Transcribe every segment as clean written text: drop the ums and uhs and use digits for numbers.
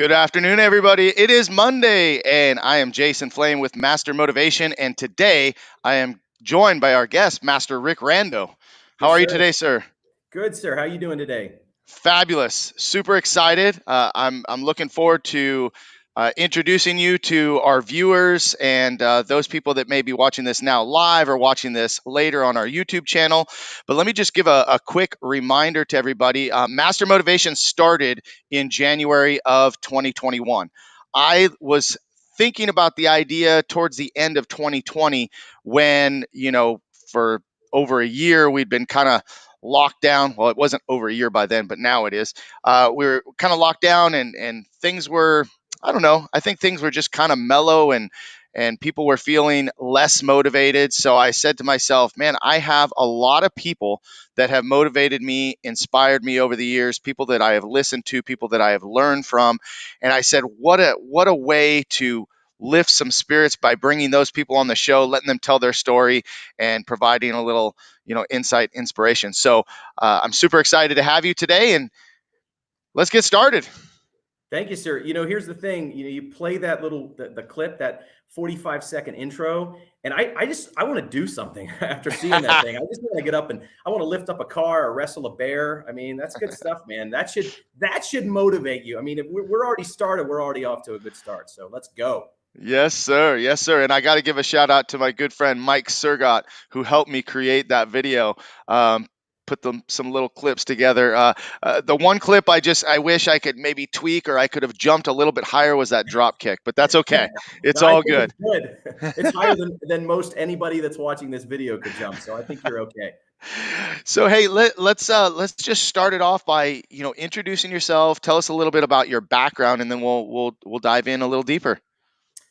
Good afternoon, everybody. It is Monday, and I am Jason Flame with Master Motivation. And today I am joined by our guest, Master Rick Rando. How Yes, are you sir. today, sir? Good, sir. How you doing today? Fabulous. Super excited. I'm looking forward to introducing you to our viewers and those people that may be watching this now live or watching this later on our YouTube channel. But let me just give a quick reminder to everybody. Master Motivation started in January of 2021. I was thinking about the idea towards the end of 2020 when, for over a year, we'd been kind of locked down. Well, it wasn't over a year by then, but now it is. We were kind of locked down, and things were, I don't know. I think things were just kind of mellow, and people were feeling less motivated. So I said to myself, man, I have a lot of people that have motivated me, inspired me over the years, people that I have listened to, people that I have learned from. And I said, what a way to lift some spirits by bringing those people on the show, letting them tell their story and providing a little insight, inspiration. So I'm super excited to have you today, and let's get started. Thank you, sir. Here's the thing. You play that the clip, that 45-second intro, and I want to do something after seeing that thing. I just want to get up and I want to lift up a car or wrestle a bear. I mean, that's good stuff, man. That should motivate you. I mean, if we're already started, we're already off to a good start. So let's go. Yes, sir. Yes, sir. And I got to give a shout out to my good friend Mike Sergott, who helped me create that video. Put some little clips together. The one clip I wish I could maybe tweak or I could have jumped a little bit higher was that drop kick, but that's okay. It's No, I all think good. it's good. It's higher than most anybody that's watching this video could jump. So I think you're okay. So hey, let's just start it off by introducing yourself. Tell us a little bit about your background, and then we'll dive in a little deeper.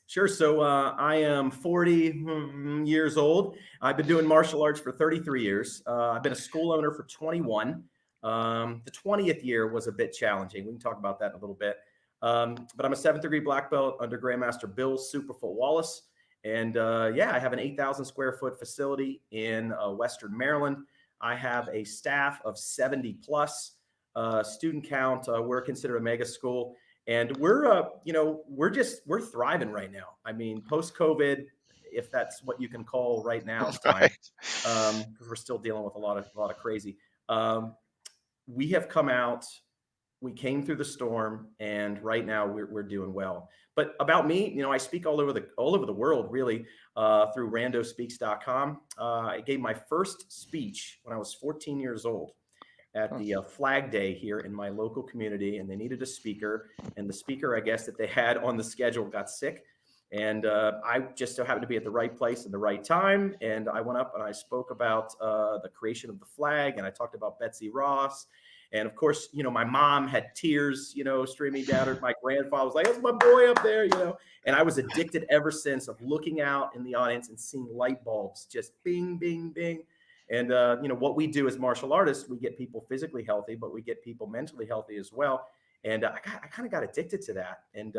Sure. So I am 40 years old. I've been doing martial arts for 33 years. I've been a school owner for 21. The 20th year was a bit challenging. We can talk about that in a little bit. But I'm a 7th degree black belt under Grandmaster Bill Superfoot Wallace. And yeah, I have an 8,000 square foot facility in Western Maryland. I have a staff of 70 plus, student count. We're considered a mega school. And we're thriving right now. I mean, post COVID, if that's what you can call right now's time, Right. because we're still dealing with a lot of crazy. Um, we have come out. We came through the storm, and right now we're doing well. But about me, I speak all over the world, really, through randospeaks.com. I gave my first speech when I was 14 years old at the Flag Day here in my local community, and they needed a speaker. And the speaker, I guess, that they had on the schedule got sick. And I just so happened to be at the right place at the right time. And I went up and I spoke about the creation of the flag, and I talked about Betsy Ross. And of course, my mom had tears, streaming down her. My grandfather was like, "That's my boy up there." And I was addicted ever since of looking out in the audience and seeing light bulbs just bing, bing, bing. And what we do as martial artists, we get people physically healthy, but we get people mentally healthy as well. And I kind of got addicted to that. And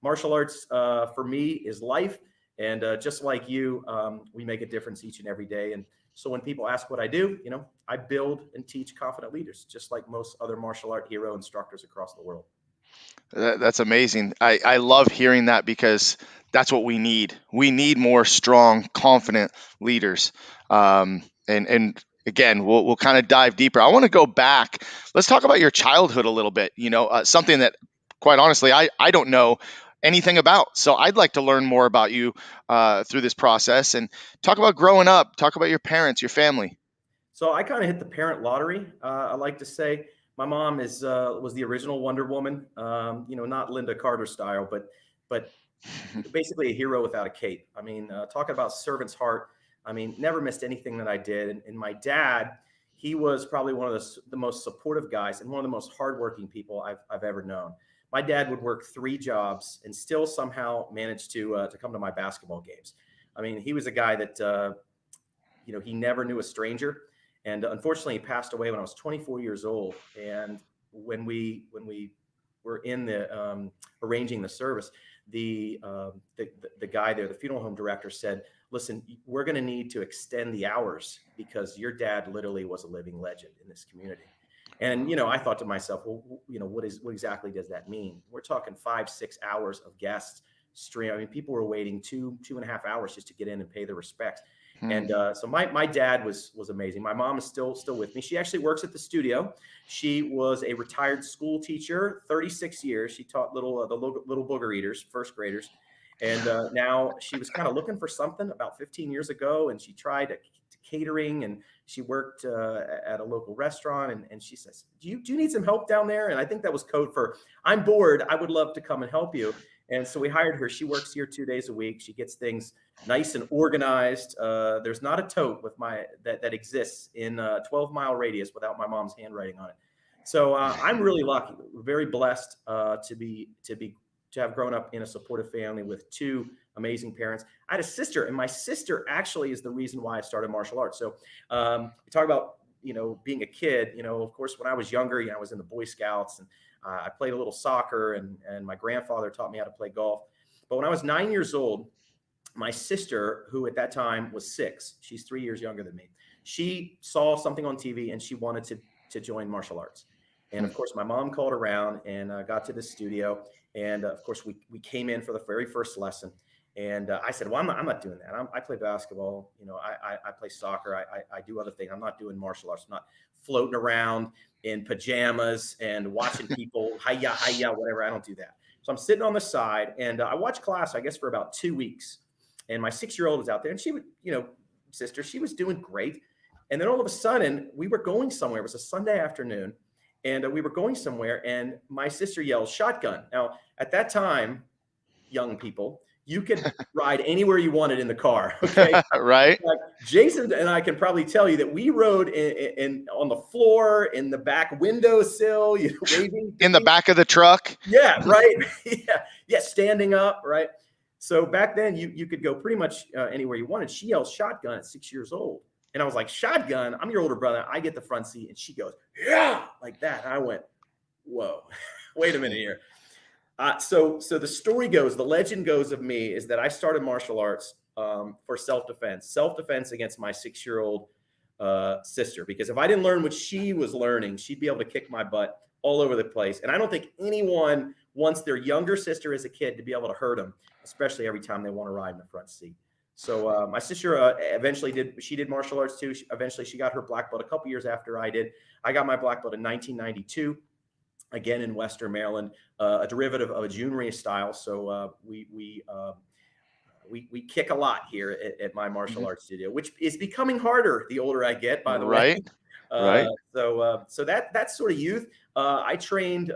martial arts for me is life. And just like you, we make a difference each and every day. And so when people ask what I do, I build and teach confident leaders, just like most other martial art hero instructors across the world. That's amazing. I love hearing that because that's what we need. We need more strong, confident leaders. And again, we'll kind of dive deeper. I want to go back. Let's talk about your childhood a little bit. Something that, quite honestly, I don't know anything about. So I'd like to learn more about you through this process and talk about growing up. Talk about your parents, your family. So I kind of hit the parent lottery. I like to say my mom was the original Wonder Woman. Not Linda Carter style, but basically a hero without a cape. I mean, talking about servant's heart. I mean, never missed anything that I did. And my dad, he was probably one of the most supportive guys and one of the most hardworking people I've ever known. My dad would work 3 jobs and still somehow manage to come to my basketball games. I mean, he was a guy that he never knew a stranger. And unfortunately, he passed away when I was 24 years old. And when we were in the arranging the service, the guy there, the funeral home director, said, "Listen, we're going to need to extend the hours because your dad literally was a living legend in this community." And, I thought to myself, well, what exactly does that mean? We're talking 5, 6 hours of guests stream. I mean, people were waiting 2.5 hours just to get in and pay their respects. Hmm. And so my dad was amazing. My mom is still with me. She actually works at the studio. She was a retired school teacher, 36 years. She taught little booger eaters, first graders. And now she was kind of looking for something about 15 years ago, and she tried catering, and she worked at a local restaurant. And she says, do you need some help down there? And I think that was code for, I'm bored, I would love to come and help you. And so we hired her. She works here 2 days a week. She gets things nice and organized. There's not a tote with that exists in a 12-mile radius without my mom's handwriting on it. So I'm really lucky, very blessed to have grown up in a supportive family with two amazing parents. I had a sister, and my sister actually is the reason why I started martial arts. So we talk about being a kid. Of course, when I was younger, I was in the Boy Scouts, and I played a little soccer, and my grandfather taught me how to play golf. But when I was 9 years old, my sister, who at that time was 6, she's 3 years younger than me, she saw something on TV and she wanted to join martial arts. And Hmm. of course, my mom called around and got to the studio. And of course, we came in for the very first lesson. And I said, well, I'm not doing that. I play basketball. I play soccer. I do other things. I'm not doing martial arts. I'm not floating around in pajamas and watching people, hiya, hiya, whatever. I don't do that. So I'm sitting on the side, and I watched class, I guess, for about 2 weeks. And my 6-year-old was out there, and she would, sister, she was doing great. And then all of a sudden, we were going somewhere. It was a Sunday afternoon, and we were going somewhere, and my sister yells, "Shotgun." Now, at that time, young people, you could ride anywhere you wanted in the car. Okay. Right. Like Jason and I can probably tell you that we rode in on the floor, in the back windowsill, waving to In the people. back of the truck. Yeah, right. Yeah, standing up, right. So back then, you could go pretty much anywhere you wanted. She yelled shotgun at 6 years old, and I was like, "Shotgun! I'm your older brother. I get the front seat." And she goes, "Yeah," like that. And I went, "Whoa, wait a minute here." So the story goes, the legend goes of me is that I started martial arts for self defense against my 6-year-old sister. Because if I didn't learn what she was learning, she'd be able to kick my butt all over the place. And I don't think anyone wants their younger sister as a kid to be able to hurt them, especially every time they want to ride in the front seat. So my sister eventually did martial arts too. Eventually she got her black belt a couple years after I did. I got my black belt in 1992, again in Western Maryland, a derivative of a Junri style. So we kick a lot here at my martial Mhm. arts studio, which is becoming harder the older I get, by the way. Right. Uh, Right. so that's sort of youth. I trained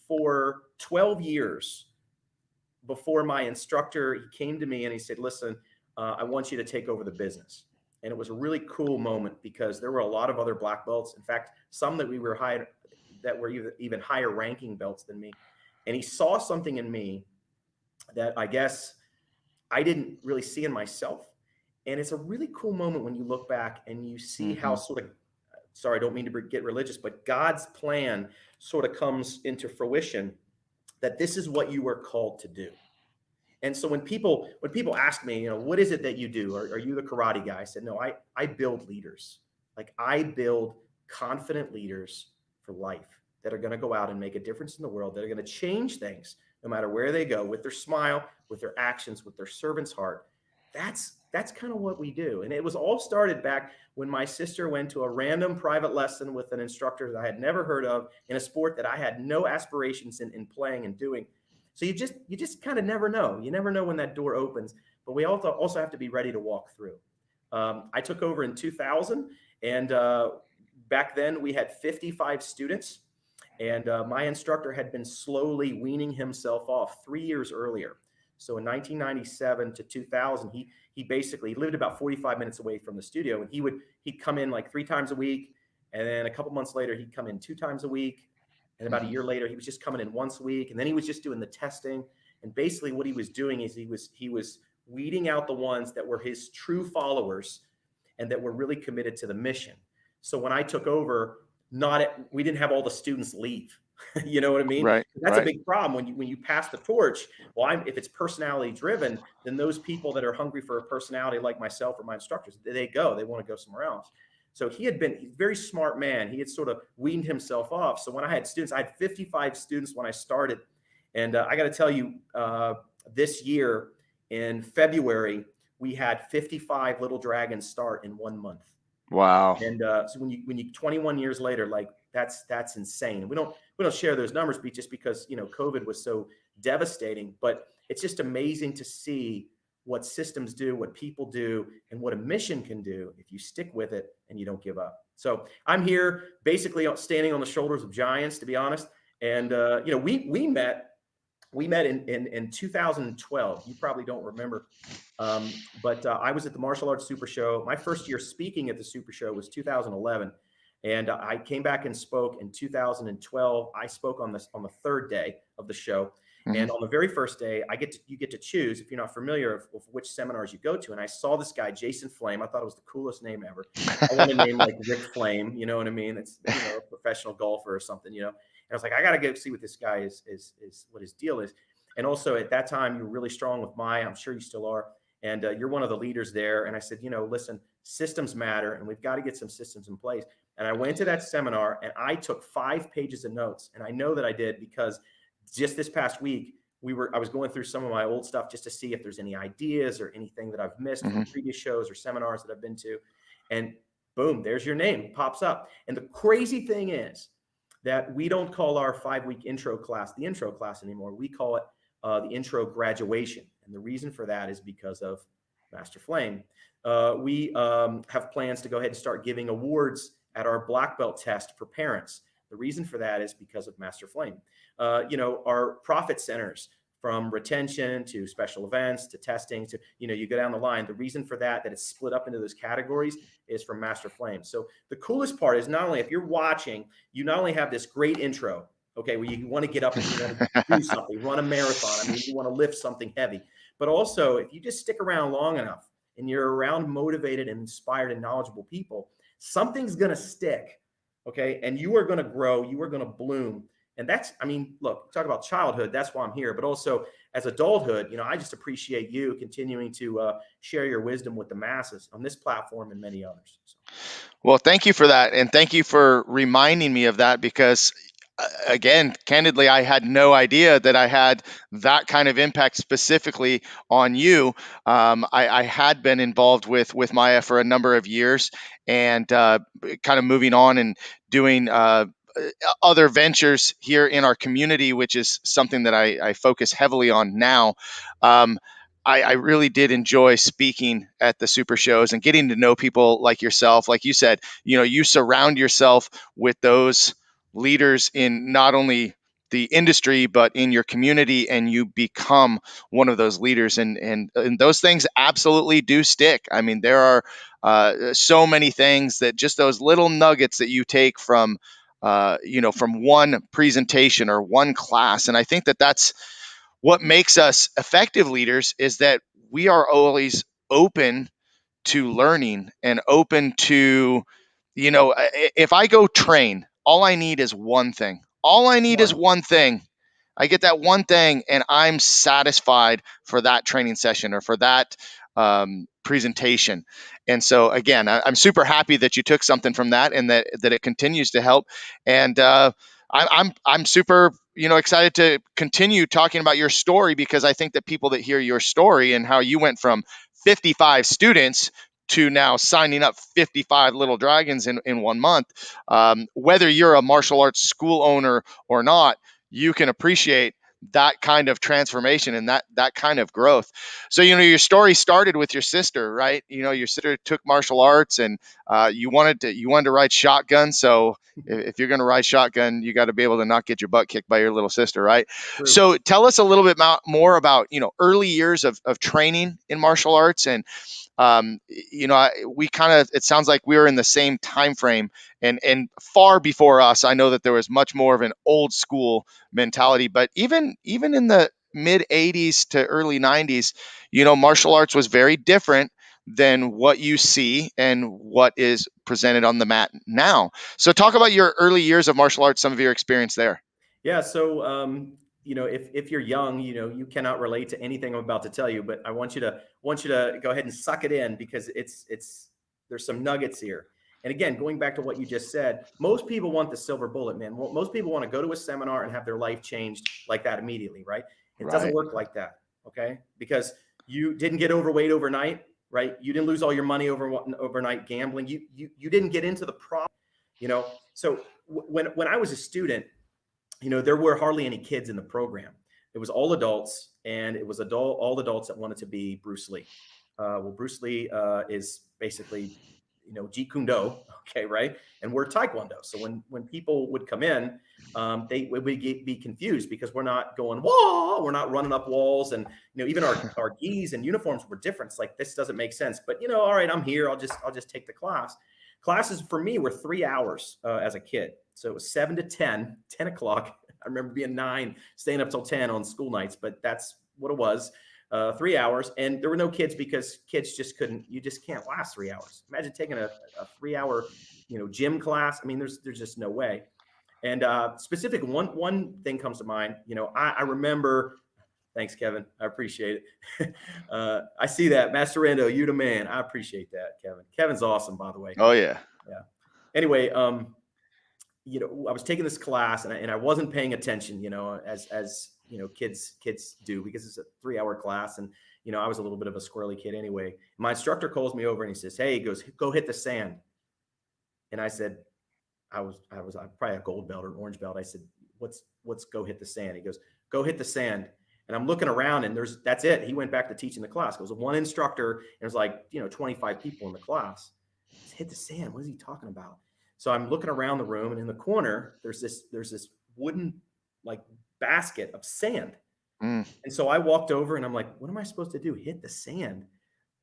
for 12 years before my instructor. He came to me and he said, "Listen, I want you to take over the business." And it was a really cool moment because there were a lot of other black belts. In fact, some that we were hired that were even higher ranking belts than me. And he saw something in me that I guess I didn't really see in myself. And it's a really cool moment when you look back and you see how Hmm. sort of, sorry, I don't mean to get religious, but God's plan sort of comes into fruition, that this is what you were called to do. And so when people ask me, what is it that you do? Are you the karate guy? I said, no, I build leaders. Like I build confident leaders for life that are going to go out and make a difference in the world, that are going to change things no matter where they go, with their smile, with their actions, with their servant's heart. That's kind of what we do. And it was all started back when my sister went to a random private lesson with an instructor that I had never heard of in a sport that I had no aspirations in playing and doing. So you just kind of never know. You never know when that door opens. But we also have to be ready to walk through. I took over in 2000, and back then we had 55 students, and my instructor had been slowly weaning himself off 3 years earlier. So in 1997 to 2000, he basically lived about 45 minutes away from the studio, and he'd come in like 3 times a week, and then a couple months later he'd come in 2 times a week, and about a Hmm. year later he was just coming in once a week, and then he was just doing the testing. And basically what he was doing is he was weeding out the ones that were his true followers and that were really committed to the mission. So when I took over, we didn't have all the students leave. You know what I mean? Right. That's a Right. big problem when you pass the torch. Well, if it's personality driven, then those people that are hungry for a personality like myself or my instructors, they want to go somewhere else. So he's a very smart man. He had sort of weaned himself off. So when I had students, I had 55 students when I started. And I got to tell you, this year in February, we had 55 little dragons start in 1 month. Wow. And so when you 21 years later, like that's insane. We don't share those numbers just because COVID was so devastating, but it's just amazing to see what systems do, what people do, and what a mission can do if you stick with it and you don't give up. So I'm here basically standing on the shoulders of giants, to be honest. And we met in 2012. You probably don't remember, but I was at the Martial Arts Super Show. My first year speaking at the Super Show was 2011, and I came back and spoke in 2012. I spoke on the third day of the show, Mhm. and on the very first day, you get to choose, if you're not familiar, of which seminars you go to. And I saw this guy, Jason Flame. I thought it was the coolest name ever. I want a name like Rick Flame. You know what I mean? It's a professional golfer or something. And I was like, I got to go see what this guy is what his deal is. And also at that time, you were really strong with Maya. I'm sure you still are. And you're one of the leaders there. And I said, listen, systems matter, and we've got to get some systems in place. And I went to that seminar and I took 5 pages of notes. And I know that I did because just this past week, I was going through some of my old stuff just to see if there's any ideas or anything that I've missed from Mhm. previous shows or seminars that I've been to. And boom, there's your name, pops up. And the crazy thing is that we don't call our 5-week intro class the intro class anymore. We call it the intro graduation. And the reason for that is because of Master Flame. We have plans to go ahead and start giving awards at our black belt test for parents. The reason for that is because of Master Flame. Our profit centers, from retention to special events to testing to, you go down the line. The reason for that it's split up into those categories is from Master Flame. So the coolest part is not only if you're watching, you not only have this great intro, okay, where you want to get up and you want to do something, run a marathon. I mean, you want to lift something heavy, but also if you just stick around long enough and you're around motivated and inspired and knowledgeable people, something's going to stick. Okay. And you are going to grow, you are going to bloom. And look, talk about childhood. That's why I'm here. But also as adulthood, I just appreciate you continuing to share your wisdom with the masses on this platform and many others. So. Well, thank you for that. And thank you for reminding me of that because, again, candidly, I had no idea that I had that kind of impact specifically on you. I had been involved with Maya for a number of years and kind of moving on and doing other ventures here in our community, which is something that I focus heavily on now. Um, I really did enjoy speaking at the super shows and getting to know people like yourself. Like you said, you surround yourself with those leaders in not only the industry but in your community, and you become one of those leaders. And those things absolutely do stick. I mean, there are so many things that just those little nuggets that you take from one presentation or one class. And I think that that's what makes us effective leaders, is that we are always open to learning and open to, if I go train, all I need is one thing. All I need is One. one thing. I get that one thing and I'm satisfied for that training session or for that presentation. And so again, I'm super happy that you took something from that and that it continues to help. And I'm super excited to continue talking about your story, because I think that people that hear your story and how you went from 55 students to now signing up 55 little dragons in 1 month, whether you're a martial arts school owner or not, you can appreciate that kind of transformation and that kind of growth. So your story started with your sister, right? Your sister took martial arts, and you wanted to ride shotgun. So if you're going to ride shotgun, you got to be able to not get your butt kicked by your little sister, right? True. So tell us a little bit more about early years of training in martial arts. And we kind of, it sounds like we were in the same time frame, and far before us, I know that there was much more of an old school mentality. But even in the mid 80s to early 90s, martial arts was very different than what you see and what is presented on the mat now. So talk about your early years of martial arts, some of your experience there. Yeah. So, if you're young, you cannot relate to anything I'm about to tell you, but I want you to go ahead and suck it in, because it's there's some nuggets here. And again, going back to what you just said, most people want the silver bullet, man. Most people want to go to a seminar and have their life changed like that immediately, right? It doesn't Right. work like that, okay? Because you didn't get overweight overnight, right? You didn't lose all your money overnight gambling. You didn't get into the problem, you know. So when I was a student, you know, there were hardly any kids in the program. It was all adults, and it was all adults that wanted to be Bruce Lee. Well, Bruce Lee is basically, you know, Jeet Kune Do, okay, right? And we're Taekwondo. So when people would come in, they would be confused because we're not going whoa, we're not running up walls, and you know, even our gis and uniforms were different. It's like this doesn't make sense. But you know, all right, I'm here. I'll just take the class. Classes for me were 3 hours as a kid. So it was 7 to 10, 10 o'clock. I remember being 9, staying up till 10 on school nights, but that's what it was. 3 hours. And there were no kids because kids just couldn't, you just can't last 3 hours. Imagine taking a 3 hour, you know, gym class. I mean, there's just no way. And specific one thing comes to mind. You know, I remember. Thanks, Kevin. I appreciate it. I see that, Master Rando. You the man. I appreciate that, Kevin. Kevin's awesome, by the way. Oh yeah. Yeah. Anyway, you know, I was taking this class and I wasn't paying attention, you know, as you know, kids do, because it's a 3 hour class. And, you know, I was a little bit of a squirrely kid anyway. My instructor calls me over and he says, hey, he goes, go hit the sand. And I said, I was probably a gold belt or an orange belt. I said, what's go hit the sand? He goes, go hit the sand. And I'm looking around and that's it. He went back to teaching the class. It was one instructor and it was like, you know, 25 people in the class. He said, hit the sand. What is he talking about? So I'm looking around the room, and in the corner, there's this wooden like basket of sand. Mm. And so I walked over and I'm like, what am I supposed to do? Hit the sand.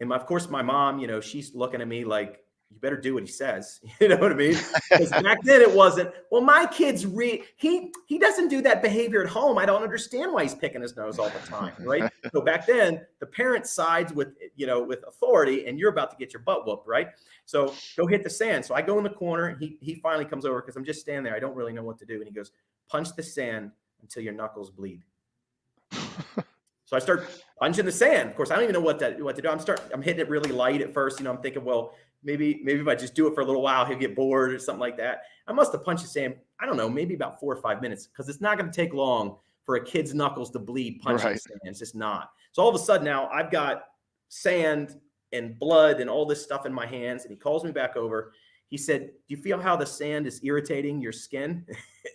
And of course, my mom, you know, she's looking at me like, you better do what he says. You know what I mean? Because back then it wasn't, well, my kid's he doesn't do that behavior at home. I don't understand why he's picking his nose all the time, right? So back then the parent sides with, you know, with authority, and you're about to get your butt whooped, right? So go hit the sand. So I go in the corner, and he finally comes over because I'm just standing there. I don't really know what to do. And he goes, punch the sand until your knuckles bleed. So I start punching the sand. Of course, I don't even know what to do. I'm hitting it really light at first. You know, I'm thinking, well, maybe if I just do it for a little while, he'll get bored or something like that. I must have punched the sand, I don't know, maybe about 4 or 5 minutes, because it's not going to take long for a kid's knuckles to bleed punching the sand. It's just not. So all of a sudden now I've got sand and blood and all this stuff in my hands. And he calls me back over. He said, do you feel how the sand is irritating your skin?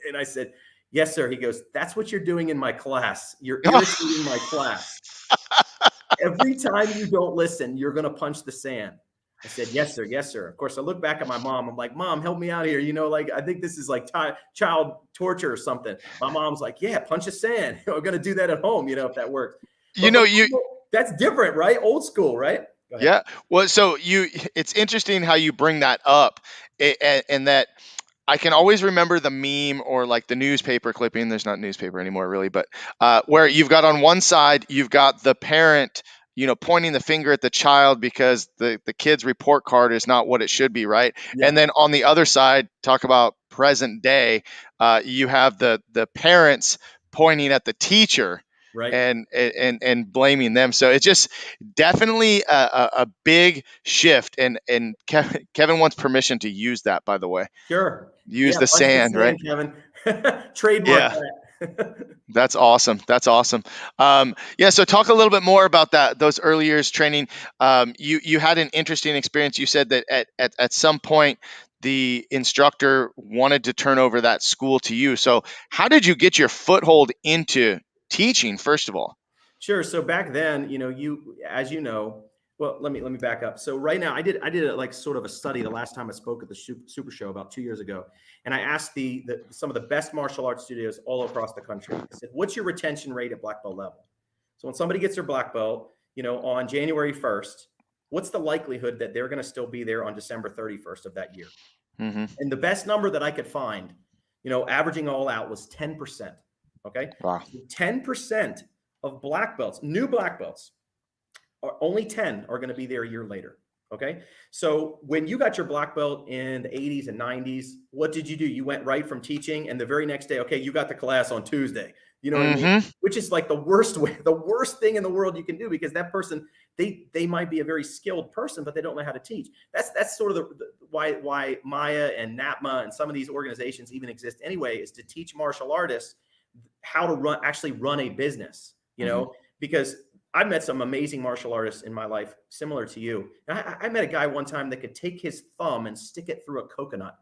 And I said, yes, sir. He goes, that's what you're doing in my class. You're irritating my class. Every time you don't listen, you're going to punch the sand. I said, yes, sir. Yes, sir. Of course, I look back at my mom. I'm like, Mom, help me out here. You know, like, I think this is like child torture or something. My mom's like, yeah, punch a sand. We're going to do that at home, you know, if that works. But You know, that's different, right? Old school, right? yeah. Well, so it's interesting how you bring that up, and that I can always remember the meme or like the newspaper clipping. There's not newspaper anymore, really, but where you've got on one side, you've got the parent, you know, pointing the finger at the child because the kid's report card is not what it should be, right? Yeah. And then on the other side, talk about present day, you have the parents pointing at the teacher. Right. And blaming them. So it's just definitely a big shift. And Kevin wants permission to use that, by the way. Sure. Use Yeah, the punch the sand, right? Kevin. Trademark Yeah. that. That's awesome. That's awesome. Yeah. So talk a little bit more about those early years training. You had an interesting experience. You said that at some point the instructor wanted to turn over that school to you. So how did you get your foothold into teaching, first of all? Sure. So back then, you know, as you know, well, let me back up. So right now, I did a, like sort of a study the last time I spoke at the Super Show about 2 years ago, and I asked some of the best martial arts studios all across the country. I said, "What's your retention rate at black belt level?" So when somebody gets their black belt, you know, on January 1st, what's the likelihood that they're going to still be there on December 31st of that year? Mm-hmm. And the best number that I could find, you know, averaging all out, was 10%. Okay, Wow. so 10% of black belts, new black belts, only 10 are going to be there a year later. Okay. So when you got your black belt in the 80s and 90s, what did you do? You went right from teaching, and the very next day, okay, you got the class on Tuesday. You know what I mean? Mm-hmm. Which is like the worst way, the worst thing in the world you can do, because that person, they might be a very skilled person, but they don't know how to teach. That's sort of why Maya and NAPMA and some of these organizations even exist anyway, is to teach martial artists how to actually run a business, Mm-hmm. because I've met some amazing martial artists in my life, similar to you. And I met a guy one time that could take his thumb and stick it through a coconut.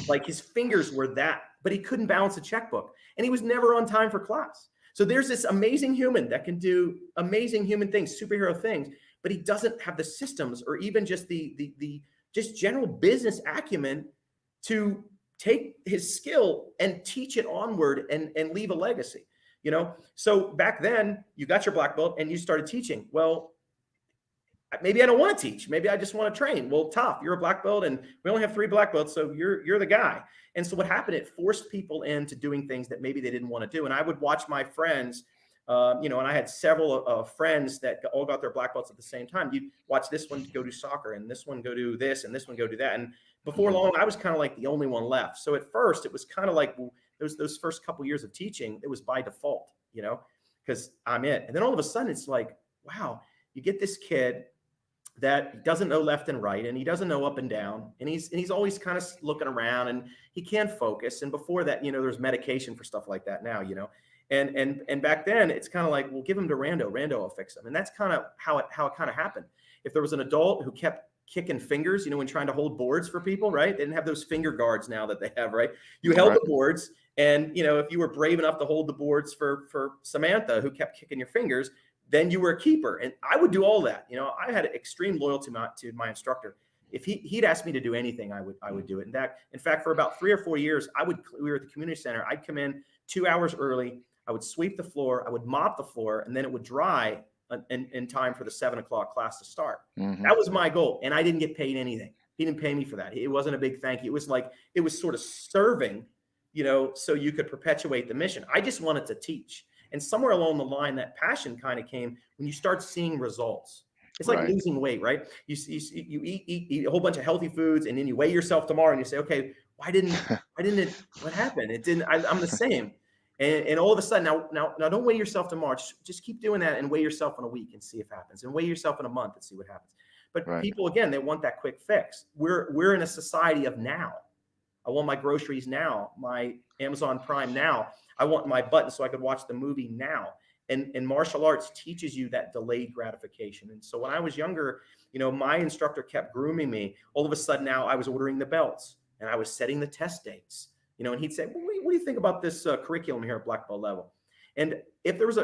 Like his fingers were that, but he couldn't balance a checkbook, and he was never on time for class. So there's this amazing human that can do amazing human things, superhero things, but he doesn't have the systems or even just the just general business acumen to take his skill and teach it onward and leave a legacy. So back then you got your black belt and you started teaching. Well, maybe I don't want to teach. Maybe I just want to train. Well, tough. You're a black belt, and we only have 3 black belts, so you're the guy. And so what happened? It forced people into doing things that maybe they didn't want to do. And I would watch my friends, and I had several friends that all got their black belts at the same time. You watch this one go do soccer, and this one go do this, and this one go do that. And before Mm-hmm. long, I was kind of like the only one left. So at first, it was kind of like, well, those first couple years of teaching, it was by default, because I'm it. And then all of a sudden, it's like, wow, you get this kid that doesn't know left and right, and he doesn't know up and down, and he's always kind of looking around, and he can't focus. And before that, there's medication for stuff like that now, and back then it's kind of like, well, give him to Rando will fix him. And that's kind of how it kind of happened. If there was an adult who kept kicking fingers, when trying to hold boards for people, right? They didn't have those finger guards now that they have, right? You held Right. the boards, and if you were brave enough to hold the boards for Samantha, who kept kicking your fingers, then you were a keeper. And I would do all that. I had extreme loyalty to my instructor. If he'd asked me to do anything, I would do it. And in fact, for about 3 or 4 years, we were at the community center. I'd come in 2 hours early. I would sweep the floor. I would mop the floor, and then it would dry in time for the 7 o'clock class to start. Mm-hmm. That was my goal. And I didn't get paid anything. He didn't pay me for that. It wasn't a big thank you. It was sort of serving, so you could perpetuate the mission. I just wanted to teach. And somewhere along the line, that passion kind of came when you start seeing results. It's like Right. losing weight, right? You eat a whole bunch of healthy foods, and then you weigh yourself tomorrow, and you say, okay, what happened? It didn't. I'm the same. And all of a sudden, now, don't weigh yourself tomorrow. Just keep doing that, and weigh yourself in a week and see if it happens, and weigh yourself in a month and see what happens. But Right. people, again, they want that quick fix. We're in a society of now. I want my groceries now, my Amazon Prime now. I want my button so I could watch the movie now. And martial arts teaches you that delayed gratification. And so when I was younger, my instructor kept grooming me. All of a sudden now I was ordering the belts, and I was setting the test dates. And he'd say, well, what do you think about this curriculum here at black belt level? And if there was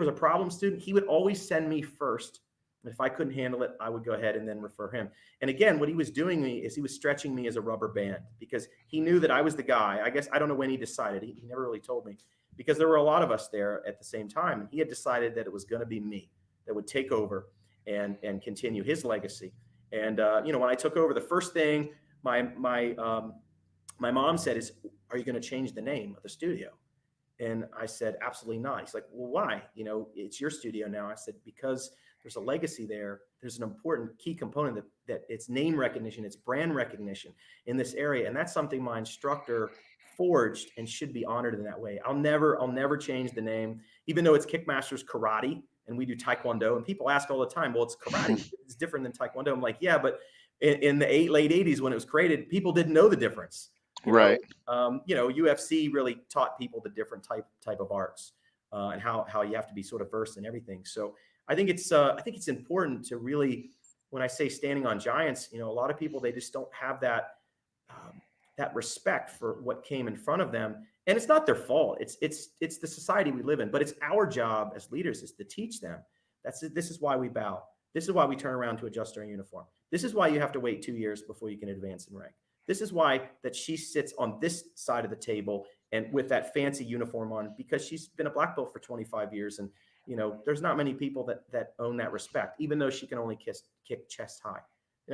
a problem student, he would always send me first. If I couldn't handle it, I would go ahead and then refer him. And again, what he was doing is he was stretching me as a rubber band, because he knew that I was the guy. I guess I don't know when he decided. He never really told me, because there were a lot of us there at the same time. And he had decided that it was going to be me that would take over and continue his legacy. And when I took over, the first thing my mom said is, "Are you going to change the name of the studio?" And I said, absolutely not. He's like, well, why? It's your studio now. I said, because there's a legacy there. There's an important key component that it's name recognition, it's brand recognition in this area. And that's something my instructor forged and should be honored in that way. I'll never change the name, even though it's Kickmasters Karate and we do Taekwondo. And people ask all the time, well, it's karate. It's different than Taekwondo. I'm like, yeah, but in the late 80s when it was created, people didn't know the difference. Right. UFC really taught people the different type of arts and how you have to be sort of versed in everything. So I think it's important to really, when I say standing on giants, a lot of people, they just don't have that respect for what came in front of them, and it's not their fault. It's the society we live in, but it's our job as leaders is to teach them. This is why we bow. This is why we turn around to adjust our uniform. This is why you have to wait 2 years before you can advance in rank. This is why that she sits on this side of the table and with that fancy uniform on, because she's been a black belt for 25 years. And, there's not many people that own that respect, even though she can only kick chest high.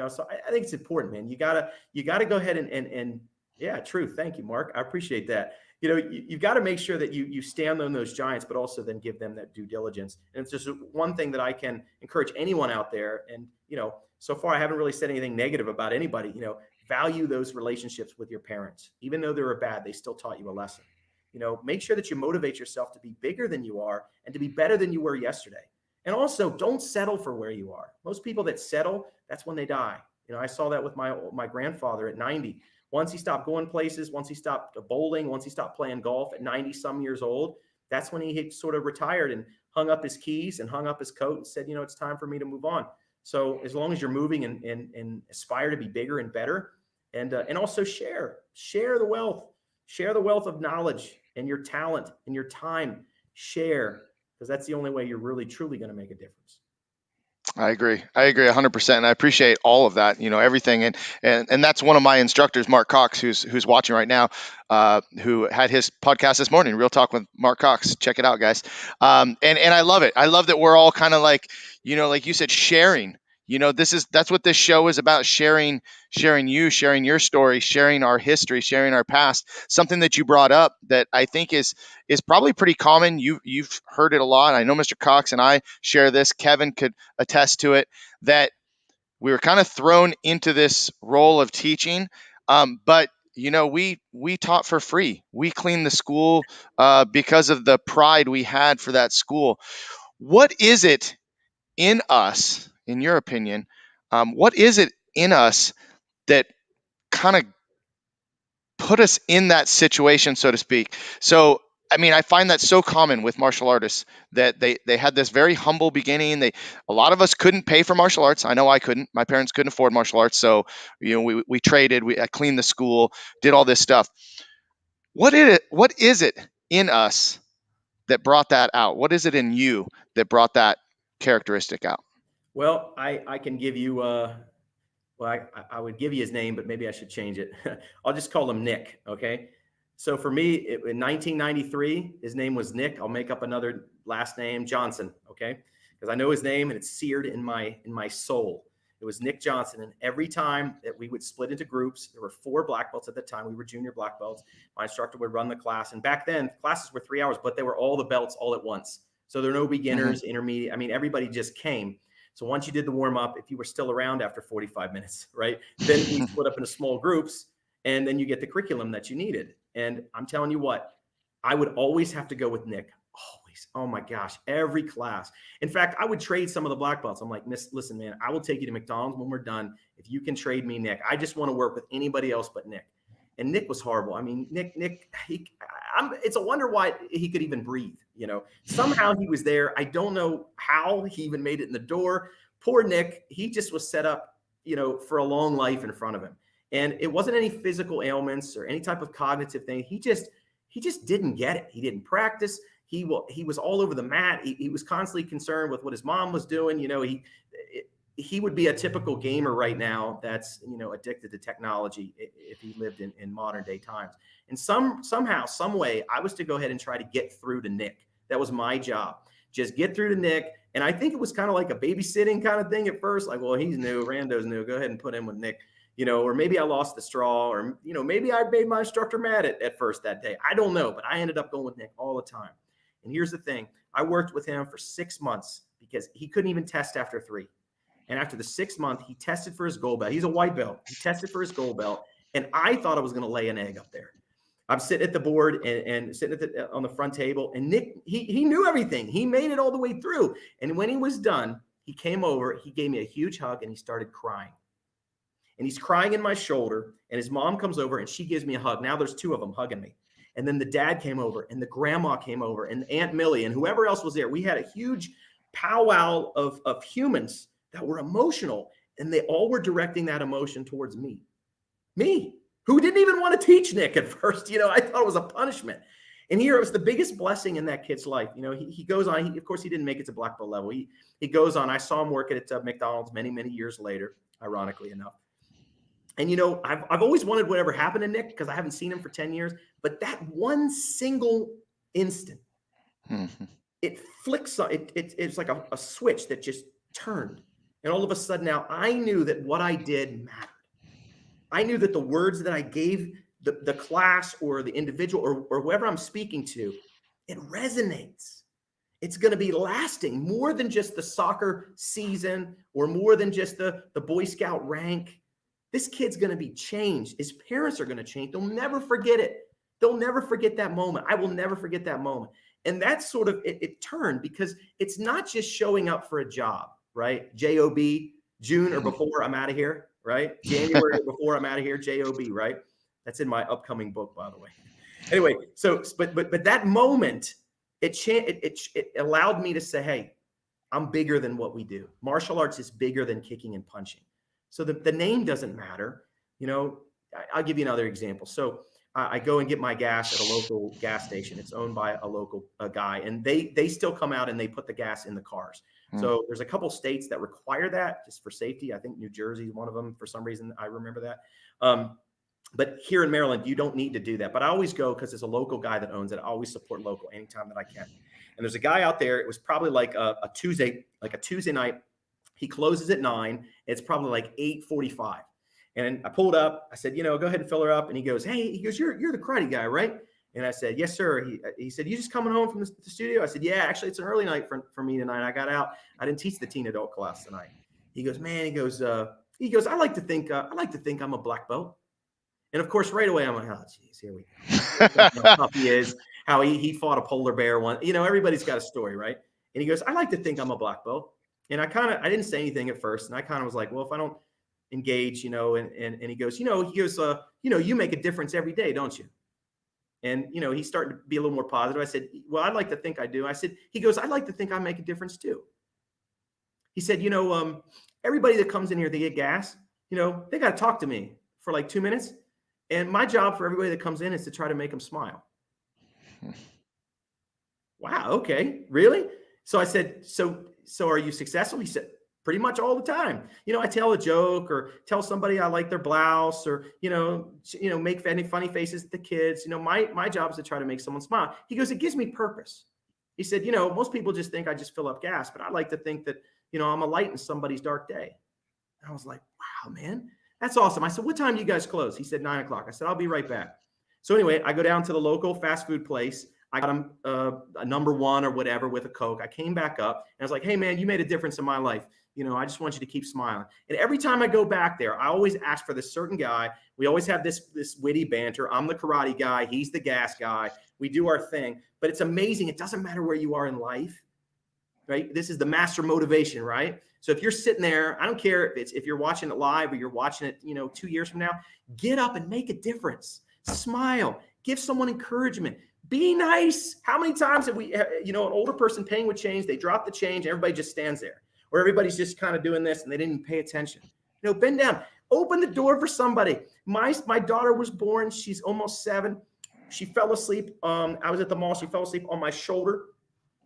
So I think it's important, man. You gotta go ahead and yeah, true. Thank you, Mark. I appreciate that. You've got to make sure that you stand on those giants, but also then give them that due diligence. And it's just one thing that I can encourage anyone out there. And, so far I haven't really said anything negative about anybody. Value those relationships with your parents. Even though they were bad, they still taught you a lesson. Make sure that you motivate yourself to be bigger than you are and to be better than you were yesterday. And also, don't settle for where you are. Most people that settle, that's when they die. I saw that with my grandfather at 90. Once he stopped going places, once he stopped bowling, once he stopped playing golf at 90 some years old, that's when he sort of retired and hung up his keys and hung up his coat and said, it's time for me to move on. So as long as you're moving and aspire to be bigger and better, and also share the wealth, of knowledge and your talent and your time. Share, because that's the only way you're really truly going to make a difference. I agree. I agree 100%. And I appreciate all of that, everything. And that's one of my instructors, Mark Cox, who's watching right now, who had his podcast this morning, Real Talk with Mark Cox. Check it out, guys. And I love it. I love that we're all kind of like, like you said, sharing. That's what this show is about: sharing sharing your story, sharing our history, sharing our past. Something that you brought up that I think is probably pretty common. You've heard it a lot. I know Mr. Cox and I share this. Kevin could attest to it, that we were kind of thrown into this role of teaching, but we taught for free. We cleaned the school because of the pride we had for that school. What is it in us, in your opinion, what is it in us that kind of put us in that situation, so to speak? So, I mean, I find that so common with martial artists, that they had this very humble beginning. A lot of us couldn't pay for martial arts. I know I couldn't. My parents couldn't afford martial arts, so we traded. I cleaned the school, did all this stuff. What is it in us that brought that out? What is it in you that brought that characteristic out? Well, I can give you I would give you his name, but maybe I should change it. I'll just call him Nick. Okay. So for me, in 1993, his name was Nick. I'll make up another last name, Johnson. Okay. Because I know his name and it's seared in my soul. It was Nick Johnson. And every time that we would split into groups, there were 4 black belts at the time. We were junior black belts. My instructor would run the class. And back then, classes were 3 hours, but they were all the belts all at once. So there were no beginners, intermediate. I mean, everybody just came. So once you did the warm up, if you were still around after 45 minutes, right, then we split up into small groups, and then you get the curriculum that you needed. And I'm telling you what, I would always have to go with Nick. Always. Oh my gosh, every class. In fact, I would trade some of the black belts. I'm like, listen, man, I will take you to McDonald's when we're done if you can trade me Nick. I just want to work with anybody else but Nick. And Nick was horrible. I mean, Nick, it's a wonder why he could even breathe. Somehow he was there. I don't know how he even made it in the door. Poor Nick. He just was set up, for a long life in front of him. And it wasn't any physical ailments or any type of cognitive thing. He just didn't get it. He didn't practice. He was all over the mat. He was constantly concerned with what his mom was doing. He would be a typical gamer right now that's, addicted to technology if he lived in modern day times. And somehow, some way, I was to go ahead and try to get through to Nick. That was my job. Just get through to Nick. And I think it was kind of like a babysitting kind of thing at first. Like, well, he's new. Rando's new. Go ahead and put him with Nick. Or maybe I lost the straw, or, maybe I made my instructor mad at first that day. I don't know, but I ended up going with Nick all the time. And here's the thing. I worked with him for 6 months because he couldn't even test after 3. And after the 6th month, he tested for his gold belt. He's a white belt. He tested for his gold belt. And I thought I was going to lay an egg up there. I'm sitting at the board and sitting on the front table. And Nick, he knew everything. He made it all the way through. And when he was done, he came over, he gave me a huge hug, and he started crying. And he's crying in my shoulder. And his mom comes over and she gives me a hug. Now there's 2 of them hugging me. And then the dad came over and the grandma came over and Aunt Millie and whoever else was there. We had a huge powwow of humans that were emotional, and they all were directing that emotion towards me, who didn't even want to teach Nick at first. I thought it was a punishment. And here it was the biggest blessing in that kid's life. He goes on. Of course, he didn't make it to black belt level. He goes on. I saw him work at McDonald's many, many years later, ironically enough. And, I've always wanted whatever happened to Nick because I haven't seen him for 10 years. But that one single instant, it flicks. It's like a switch that just turned. And all of a sudden now I knew that what I did mattered. I knew that the words that I gave the class or the individual or whoever I'm speaking to, it resonates. It's going to be lasting more than just the soccer season or more than just the Boy Scout rank. This kid's going to be changed. His parents are going to change. They'll never forget it. They'll never forget that moment. I will never forget that moment. And that's sort of it turned, because it's not just showing up for a job, right? Job, June or before, I'm out of here, right? January or before, I'm out of here, Job, right? That's in my upcoming book, by the way. Anyway, so but that moment, it allowed me to say, hey, I'm bigger than what we do. Martial arts is bigger than kicking and punching. So the name doesn't matter. You know, I'll give you another example. So I go and get my gas at a local gas station. It's owned by a local guy, and they still come out and they put the gas in the cars. So there's a couple states that require that just for safety. I think New Jersey is one of them. For some reason, I remember that. But here in Maryland, you don't need to do that. But I always go because there's a local guy that owns it. I always support local anytime that I can. And there's a guy out there. It was probably like a Tuesday night. He closes at 9. It's probably like 8:45. And I pulled up. I said, go ahead and fill her up. And he goes, hey, you're the karate guy, right? And I said, yes, sir. He said, you just coming home from the studio? I said, yeah, actually, it's an early night for me tonight. I got out. I didn't teach the teen adult class tonight. He goes, man. He goes. I like to think I'm a black belt. And of course, right away, I'm like, oh, geez, here we go. How tough he is, how he fought a polar bear one. Everybody's got a story, right? And he goes, I like to think I'm a black belt. And I didn't say anything at first. And I kind of was like, well, if I don't engage, and he goes, you make a difference every day, don't you? And, he's starting to be a little more positive. I said, well, I'd like to think I do. He goes, I'd like to think I make a difference too. He said, everybody that comes in here, they get gas, they got to talk to me for like 2 minutes. And my job for everybody that comes in is to try to make them smile. Wow. Okay. Really? So I said, so are you successful? He said, pretty much all the time. I tell a joke or tell somebody I like their blouse or, make any funny faces at the kids. My job is to try to make someone smile. He goes, it gives me purpose. He said, most people just think I just fill up gas, but I like to think that, I'm a light in somebody's dark day. And I was like, wow, man. That's awesome. I said, what time do you guys close? He said 9 o'clock. I said, I'll be right back. So anyway, I go down to the local fast food place. I got him a number one or whatever with a Coke. I came back up and I was like, hey man, you made a difference in my life. I just want you to keep smiling. And every time I go back there, I always ask for this certain guy. We always have this witty banter. I'm the karate guy. He's the gas guy. We do our thing, but it's amazing. It doesn't matter where you are in life, right? This is the master motivation, right? So if you're sitting there, I don't care if you're watching it live or you're watching it, 2 years from now, get up and make a difference. Smile, give someone encouragement, be nice. How many times have we, an older person paying with change, they drop the change, and everybody just stands there, or everybody's just kind of doing this and they didn't even pay attention. Bend down, open the door for somebody. My daughter was born. She's almost 7. She fell asleep. I was at the mall. She fell asleep on my shoulder.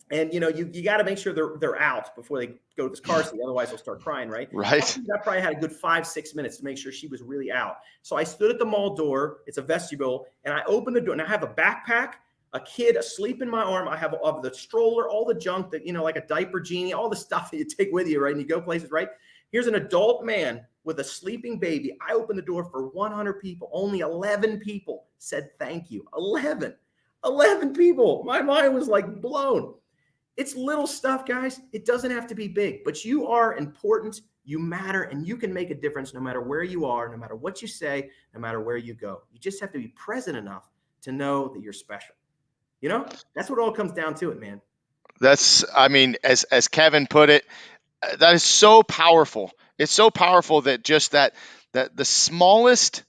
And you got to make sure they're out before they go to this car seat. Otherwise, they'll start crying, right? Right. I probably had a good 5-6 minutes to make sure she was really out. So I stood at the mall door. It's a vestibule, and I opened the door. And I have a backpack, a kid asleep in my arm. I have the stroller, all the junk that like a diaper genie, all the stuff that you take with you, right? And you go places, right? Here's an adult man with a sleeping baby. I opened the door for 100 people. Only 11 people said thank you. 11 people. My mind was like blown. It's little stuff, guys. It doesn't have to be big, but you are important. You matter, and you can make a difference no matter where you are, no matter what you say, no matter where you go. You just have to be present enough to know that you're special. That's what it all comes down to it, man. That's, as Kevin put it, that is so powerful. It's so powerful that just that the smallest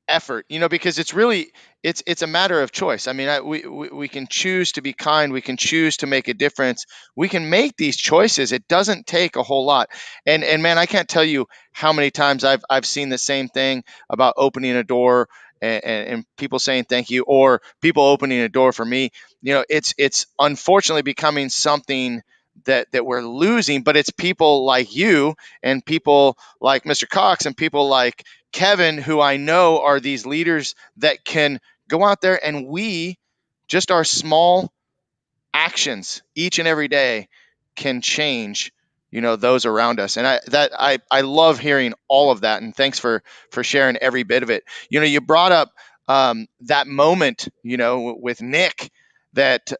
effort, because it's a matter of choice. We can choose to be kind. We can choose to make a difference. We can make these choices. It doesn't take a whole lot. And man, I can't tell you how many times I've seen the same thing about opening a door and people saying thank you, or people opening a door for me. It's unfortunately becoming something that we're losing, but it's people like you and people like Mr. Cox and people like Kevin, who I know are these leaders that can go out there, and we, just our small actions each and every day, can change those around us. And I love hearing all of that, and thanks for sharing every bit of it. You brought up that moment with Nick, that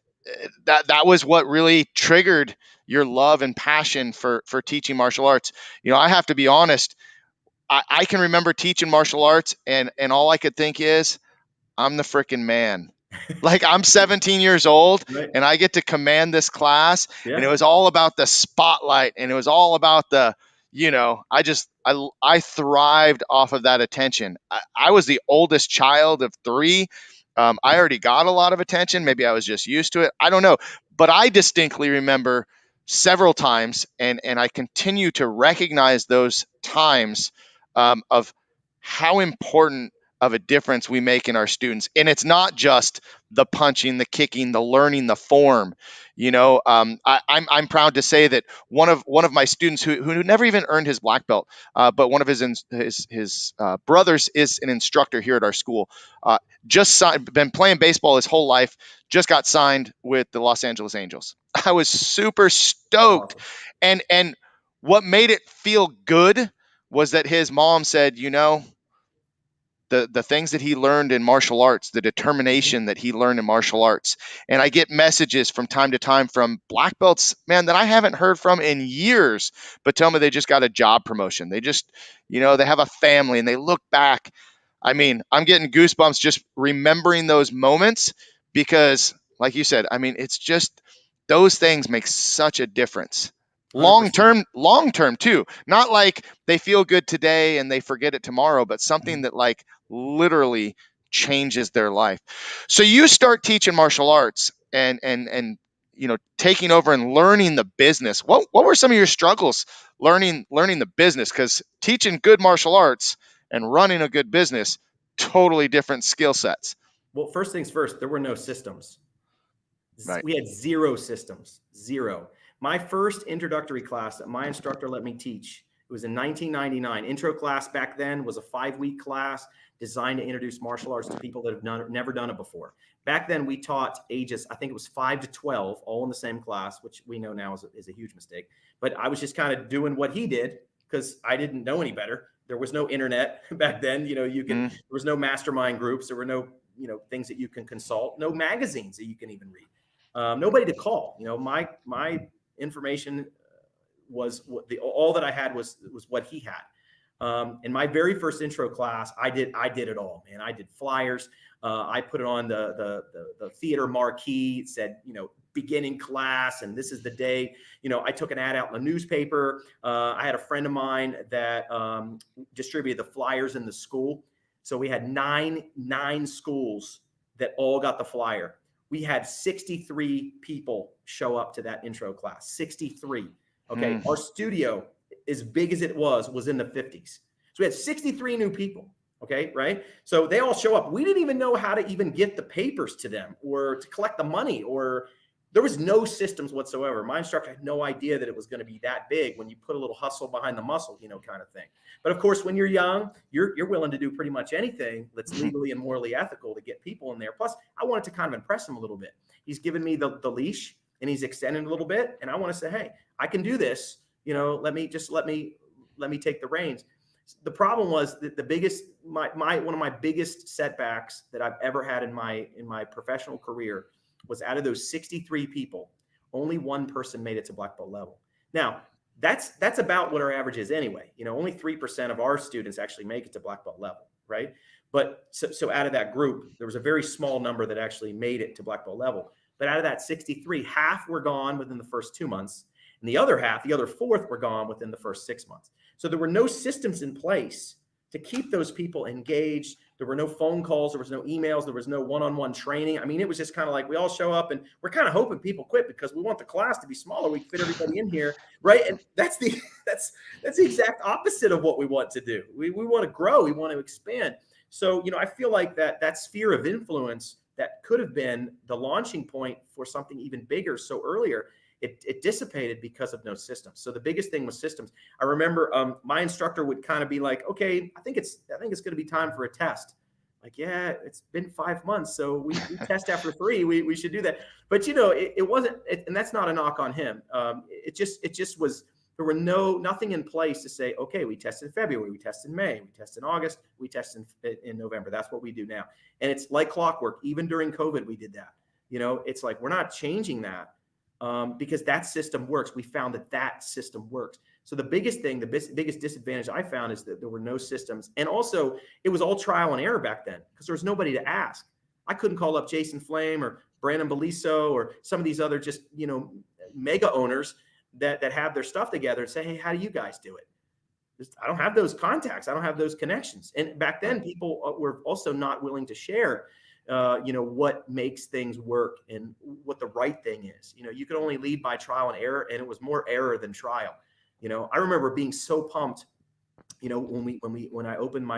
was what really triggered your love and passion for teaching martial arts. I have to be honest, I can remember teaching martial arts, and all I could think is, I'm the freaking man. Like I'm 17 years old Right. and I get to command this class, and it Yeah. was all about the spotlight, and it was all about the, I thrived off of that attention. I was the oldest child of three. I already got a lot of attention. Maybe I was just used to it. I don't know. But I distinctly remember several times, and I continue to recognize those times, of how important of a difference we make in our students. And it's not just the punching, the kicking, the learning, the form. I'm proud to say that one of my students who never even earned his black belt, but one of his brothers is an instructor here at our school. Just signed, been playing baseball his whole life. Just got signed with the Los Angeles Angels. I was super That's stoked, awesome. and what made it feel good was that his mom said, the things that he learned in martial arts, the Mhm. determination that he learned in martial arts. And I get messages from time to time from black belts, man, that I haven't heard from in years, but tell me they just got a job promotion. They just, they have a family and they look back. I mean, I'm getting goosebumps just remembering those moments because, like you said, I mean, it's just those things make such a difference. 100%. Long term too. Not like they feel good today and they forget it tomorrow, but something Mhm. that like literally changes their life. So you start teaching martial arts and taking over and learning the business. What were some of your struggles learning the business? Because teaching good martial arts and running a good business, totally different skill sets. Well, first things first, there were no systems. Right. We had zero systems, zero. My first introductory class that my instructor let me teach, it was in 1999. Intro class back then was a 5-week class designed to introduce martial arts to people that have never done it before. Back then, we taught ages, I think it was 5 to 12, all in the same class, which we know now is a huge mistake. But I was just kind of doing what he did because I didn't know any better. There was no internet back then. Mm, There was no mastermind groups. There were no, things that you can consult, no magazines that you can even read, nobody to call. My information was all that I had was what he had. In my very first intro class, I did it all, man. I did flyers. I put it on the theater marquee. It said, beginning class, and this is the day. I took an ad out in the newspaper. I had a friend of mine that distributed the flyers in the school. So we had nine schools that all got the flyer. We had 63 people show up to that intro class. 63. Okay. Our mm, studio, as big as it was in the 50s. So we had 63 new people. Okay. Right. So they all show up. We didn't even know how to even get the papers to them or to collect the money, or there was no systems whatsoever. My instructor had no idea that it was going to be that big when you put a little hustle behind the muscle, kind of thing. But of course, when you're young, you're willing to do pretty much anything that's legally and morally ethical to get people in there. Plus, I wanted to kind of impress him a little bit. He's given me the leash and he's extending a little bit, and I want to say, hey, I can do this. Let me take the reins. The problem was that the biggest my one of my biggest setbacks that I've ever had in my professional career was out of those 63 people, only one person made it to black belt level. Now, that's about what our average is anyway. Only 3% of our students actually make it to black belt level, right? But so out of that group, there was a very small number that actually made it to black belt level. But out of that 63, half were gone within the first 2 months, and the other half, the other fourth, were gone within the first 6 months. So there were no systems in place to keep those people engaged. There were no phone calls. There was no emails. There was no one-on-one training. I mean, it was just kind of like we all show up and we're kind of hoping people quit because we want the class to be smaller. We fit everybody in here, right? And that's the that's the exact opposite of what we want to do. We want to grow. We want to expand. So I feel like that sphere of influence that could have been the launching point for something even bigger so earlier, it dissipated because of no systems. So the biggest thing was systems. I remember my instructor would kind of be like, okay, I think it's going to be time for a test. Like, yeah, it's been 5 months, so we test after 3. We should do that. But it wasn't, and that's not a knock on him. It just was. There were nothing in place to say, okay, we test in February, we test in May, we test in August, we test in November. That's what we do now, and it's like clockwork. Even during COVID, we did that. It's like we're not changing that. because that system works. We found that that system works. So the biggest thing, the biggest disadvantage I found is that there were no systems. And also it was all trial and error back then because there was nobody to ask. I couldn't call up Jason Flame or Brandon Beliso or some of these other just, mega owners that have their stuff together and say, hey, how do you guys do it? I don't have those contacts. I don't have those connections. And back then, people were also not willing to share, what makes things work and what the right thing is. You could only lead by trial and error, and it was more error than trial. I remember being so pumped, when I opened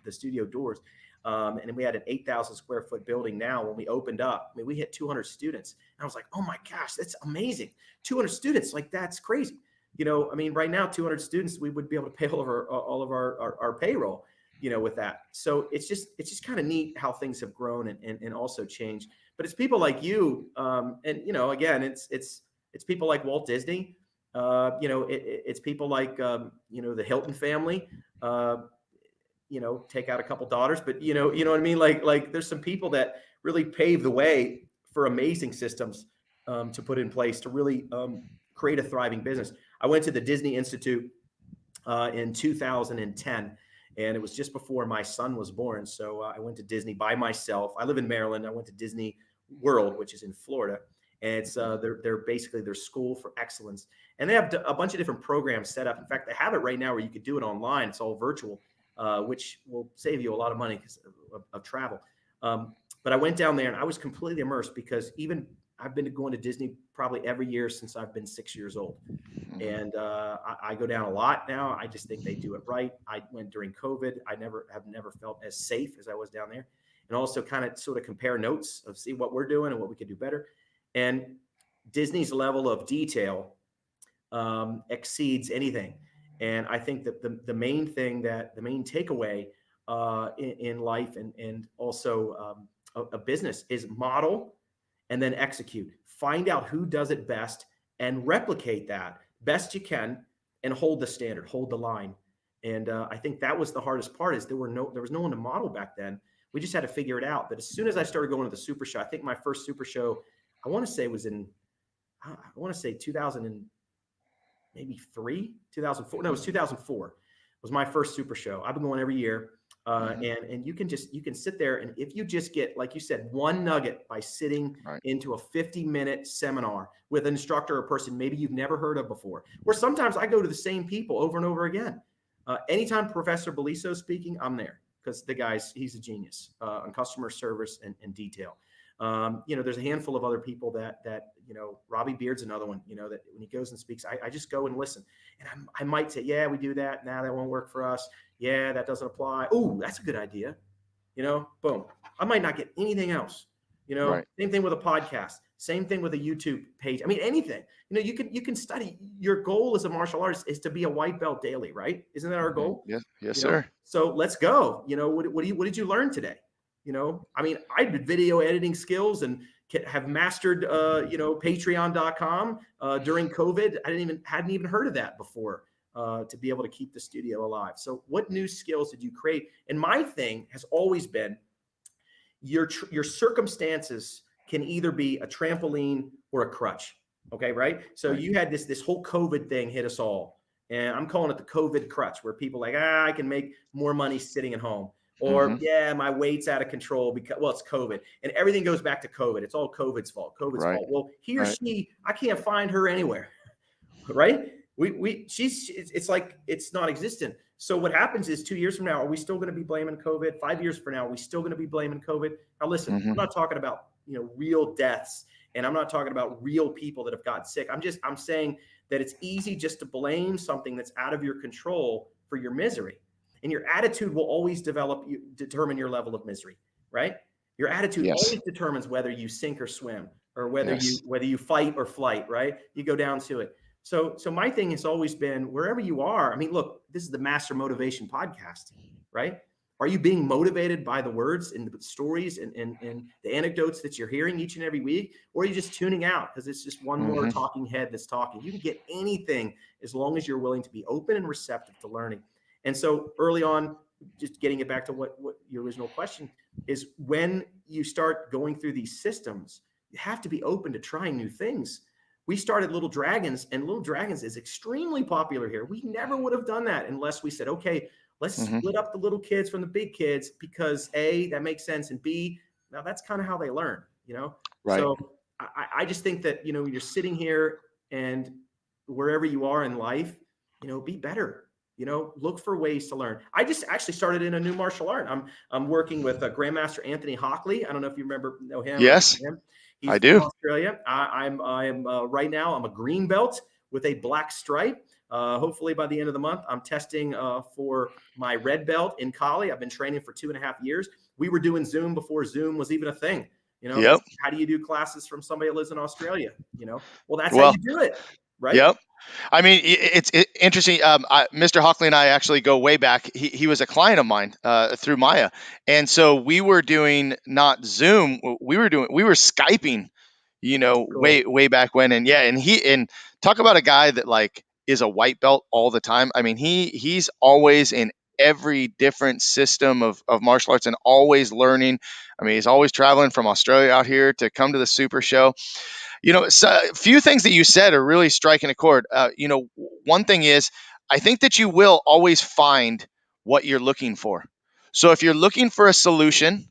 the studio doors, and we had an 8,000 square foot building. Now, when we opened up, we hit 200 students. And I was like, oh my gosh, that's amazing. 200 students, like that's crazy. Right now, 200 students, we would be able to pay all of our payroll, with that. So it's just kind of neat how things have grown and also changed. But it's people like you, and again, it's people like Walt Disney. It's people like the Hilton family. Take out a couple daughters, but you know what I mean. Like there's some people that really pave the way for amazing systems to put in place to really create a thriving business. I went to the Disney Institute in 2010, and it was just before my son was born. So I went to Disney by myself. I live in Maryland. I went to Disney World, which is in Florida, and it's they're basically their school for excellence, and they have a bunch of different programs set up. In fact, they have it right now where you could do it online. It's all virtual, which will save you a lot of money because of travel. But I went down there and I was completely immersed because even I've been going to Disney probably every year since I've been 6 years old. And I go down a lot now. I just think they do it right. I went during COVID. I have never felt as safe as I was down there. And also kind of sort of compare notes of see what we're doing and what we could do better. And Disney's level of detail exceeds anything. And I think that the main takeaway in life and also a business is model and then execute. Find out who does it best and replicate that best you can and hold the standard, hold the line. And I think that was the hardest part is there was no one to model back then. We just had to figure it out. But as soon as I started going to the Super Show, I think my first Super Show, I want to say was in, I want to say 2000 and maybe 2004. No, it was 2004 was my first Super Show. I've been going every year. And you can sit there, and if you just get, like you said, one nugget by sitting into a 50-minute seminar with an instructor or person maybe you've never heard of before, where sometimes I go to the same people over and over again. Anytime Professor Beliso is speaking, I'm there because he's a genius on customer service and detail. There's a handful of other people that Robbie Beard's another one, that when he goes and speaks, I just go and listen. And I might say, yeah, we do that. Nah, that won't work for us. Yeah, that doesn't apply. Oh, that's a good idea. Boom. I might not get anything else. Same thing with a podcast. Same thing with a YouTube page. I mean, anything. You can study. Your goal as a martial artist is to be a white belt daily, right? Isn't that our goal? Yes, sir. So let's go. What did you learn today? I did video editing skills and have mastered, patreon.com during COVID. I hadn't even heard of that before to be able to keep the studio alive. So what new skills did you create? And my thing has always been your circumstances can either be a trampoline or a crutch. Okay. Right. So you had this whole COVID thing hit us all. And I'm calling it the COVID crutch, where people like, I can make more money sitting at home. Or, yeah, my weight's out of control because, it's COVID. And everything goes back to COVID. It's all COVID's fault. Fault. Well, he or she, I can't find her anywhere, right? It's like it's non-existent. So what happens is 2 years from now, are we still going to be blaming COVID? 5 years from now, are we still going to be blaming COVID? Now, listen, I'm not talking about, real deaths. And I'm not talking about real people that have gotten sick. I'm saying that it's easy just to blame something that's out of your control for your misery. And your attitude will always determine your level of misery, right? Your attitude always determines whether you sink or swim, or whether you fight or flight, right? You go down to it. So my thing has always been, wherever you are, look, this is the Master Motivation Podcast, right? Are you being motivated by the words and the stories and the anecdotes that you're hearing each and every week? Or are you just tuning out because it's just one more talking head that's talking? You can get anything as long as you're willing to be open and receptive to learning. And so early on, just getting it back to what your original question is, when you start going through these systems, you have to be open to trying new things. We started Little Dragons, and Little Dragons is extremely popular here. We never would have done that unless we said, okay, let's Hmm. split up the little kids from the big kids, because A, that makes sense, and B, now that's kind of how they learn, you know? Right. So I just think that, you know, when you're sitting here and wherever you are in life, you know, be better. You know, look for ways to learn. I just actually started in a new martial art. I'm working with Grandmaster Anthony Hockley. I don't know if you know him or Yes, him. He's I from do. Australia. I'm right now, I'm a green belt with a black stripe. Hopefully by the end of the month, I'm testing for my red belt in Kali. I've been training for 2.5 years. We were doing Zoom before Zoom was even a thing. You know, Yep. how do you do classes from somebody that lives in Australia? You know, well, that's how Well, you do it, right? yep. I mean, it's interesting. Mr. Hockley and I actually go way back. He was a client of mine through Maya, and so we were doing not Zoom. We were Skyping, you know, Cool. way back when. And yeah, and talk about a guy that like is a white belt all the time. I mean, he's always in every different system of martial arts and always learning. I mean, he's always traveling from Australia out here to come to the Super Show. You know, so a few things that you said are really striking a chord. You know, one thing is, I think that you will always find what you're looking for. So if you're looking for a solution,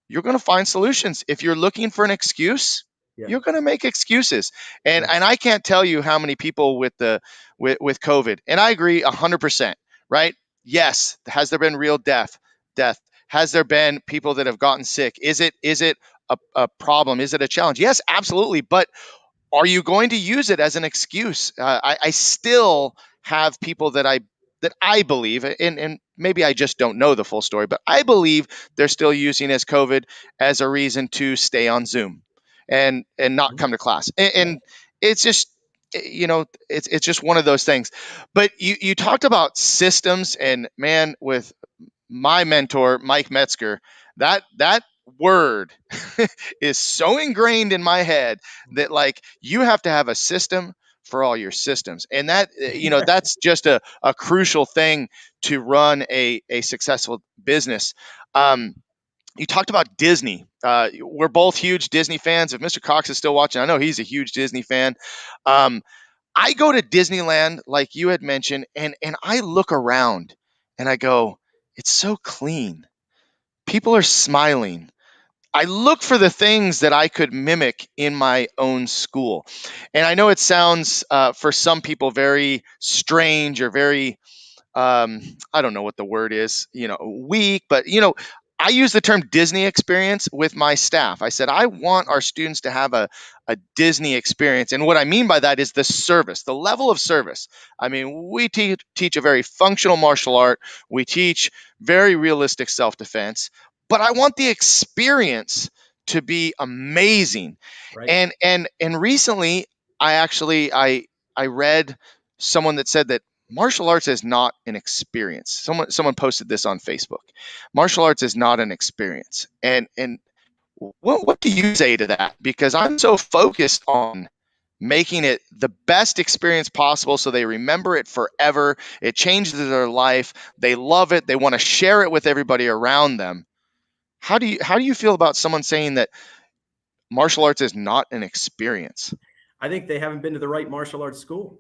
you're going to find solutions. If you're looking for an excuse, Yeah. you're going to make excuses. And Yeah. I can't tell you how many people with with COVID. And I agree 100%, right? Yes, has there been real death? Has there been people that have gotten sick? Is it a problem? Is it a challenge? Yes, absolutely. But are you going to use it as an excuse? I still have people that I believe, and maybe I just don't know the full story, but I believe they're still using as COVID as a reason to stay on Zoom and not Mhm. come to class. And, Yeah. and it's just you know it's just one of those things. But you talked about systems, and man, with my mentor Mike Metzger, that word is so ingrained in my head that like you have to have a system for all your systems, and that you know that's just a crucial thing to run a successful business. You talked about Disney. We're both huge Disney fans. If Mr. Cox is still watching, I know he's a huge Disney fan. um, I go to Disneyland, like you had mentioned, and I look around and I go, it's so clean. People are smiling. I look for the things that I could mimic in my own school. And I know it sounds for some people very strange or very I don't know what the word is, you know, weak, but you know, I use the term Disney experience with my staff. I said, I want our students to have a Disney experience. And what I mean by that is the service, the level of service. I mean, we teach a very functional martial art, we teach very realistic self defense, but I want the experience to be amazing. Right. And recently, I read someone that said that martial arts is not an experience. Someone posted this on Facebook. Martial arts is not an experience. And what do you say to that? Because I'm so focused on making it the best experience possible so they remember it forever. It changes their life. They love it. They want to share it with everybody around them. How do you feel about someone saying that martial arts is not an experience? I think they haven't been to the right martial arts school.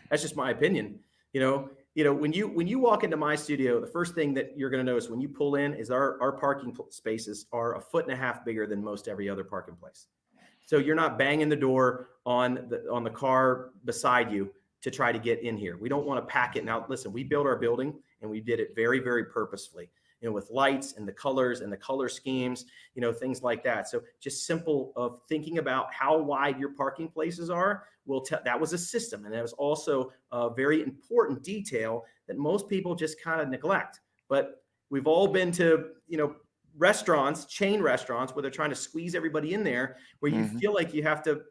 That's just my opinion. When you walk into my studio, the first thing that you're going to notice when you pull in is our parking spaces are a foot and a half bigger than most every other parking place. So you're not banging the door on the car beside you to try to get in here. We don't want to pack it. Now, listen, we built our building and we did it very, very purposefully, with lights and the colors and the color schemes, things like that. So just simple of thinking about how wide your parking places are. That was a system. And that was also a very important detail that most people just kind of neglect. But we've all been to, restaurants, chain restaurants, where they're trying to squeeze everybody in there, where you Hmm. feel like you have to,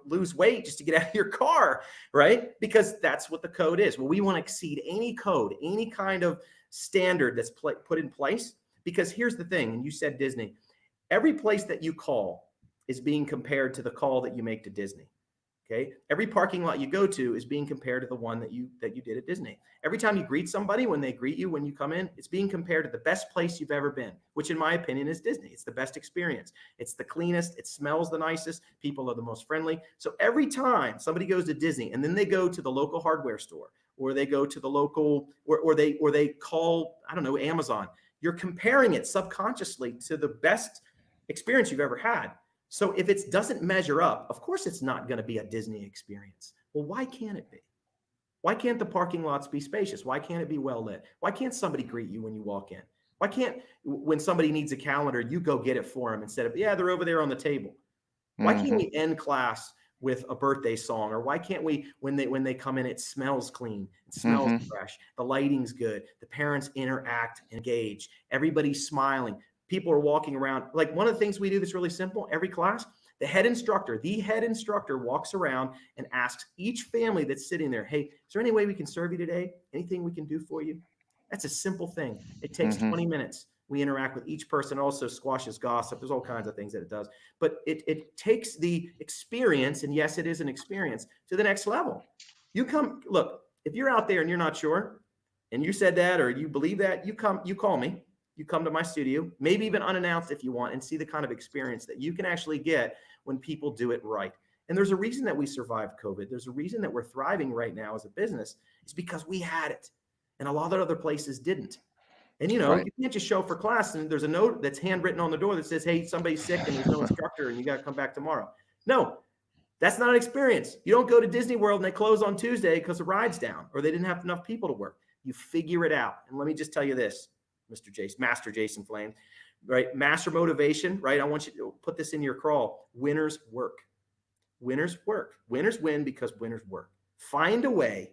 lose weight just to get out of your car, right? Because that's what the code is. Well, we want to exceed any code, any kind of standard that's put in place. Because here's the thing, and you said Disney, every place that you call is being compared to the call that you make to Disney. Okay. Every parking lot you go to is being compared to the one that you did at Disney. Every time you greet somebody, when they greet you, when you come in, it's being compared to the best place you've ever been, which in my opinion is Disney. It's the best experience. It's the cleanest. It smells the nicest. People are the most friendly. So every time somebody goes to Disney and then they go to the local hardware store, or they go to the local, or they call, I don't know, Amazon, you're comparing it subconsciously to the best experience you've ever had. So if it doesn't measure up, of course it's not going to be a Disney experience. Well, why can't it be? Why can't the parking lots be spacious? Why can't it be well lit? Why can't somebody greet you when you walk in? Why can't, when somebody needs a calendar, you go get it for them instead of, yeah, they're over there on the table? Why can't Mm-hmm. we end class with a birthday song? Or why can't we, when they come in, it smells clean, it smells Mm-hmm. fresh, the lighting's good, the parents interact, engage, everybody's smiling, people are walking around. Like, one of the things we do that's really simple, every class, the head instructor walks around and asks each family that's sitting there, hey, is there any way we can serve you today? Anything we can do for you? That's a simple thing. It takes Mm-hmm. 20 minutes. We interact with each person, also squashes gossip. There's all kinds of things that it does, but it takes the experience, and yes, it is an experience, to the next level. You come, look, if you're out there and you're not sure, and you said that or you believe that, you call me, you come to my studio, maybe even unannounced if you want, and see the kind of experience that you can actually get when people do it right. And there's a reason that we survived COVID. There's a reason that we're thriving right now as a business. It's because we had it, and a lot of other places didn't. And Right. you can't just show up for class and there's a note that's handwritten on the door that says, hey, somebody's sick and there's no instructor and you got to come back tomorrow. No, that's not an experience. You don't go to Disney World and they close on Tuesday because the ride's down or they didn't have enough people to work. You figure it out. And let me just tell you this, Master Jason Flame, right? Master motivation, right? I want you to put this in your crawl. Winners work. Winners work. Winners win because winners work. Find a way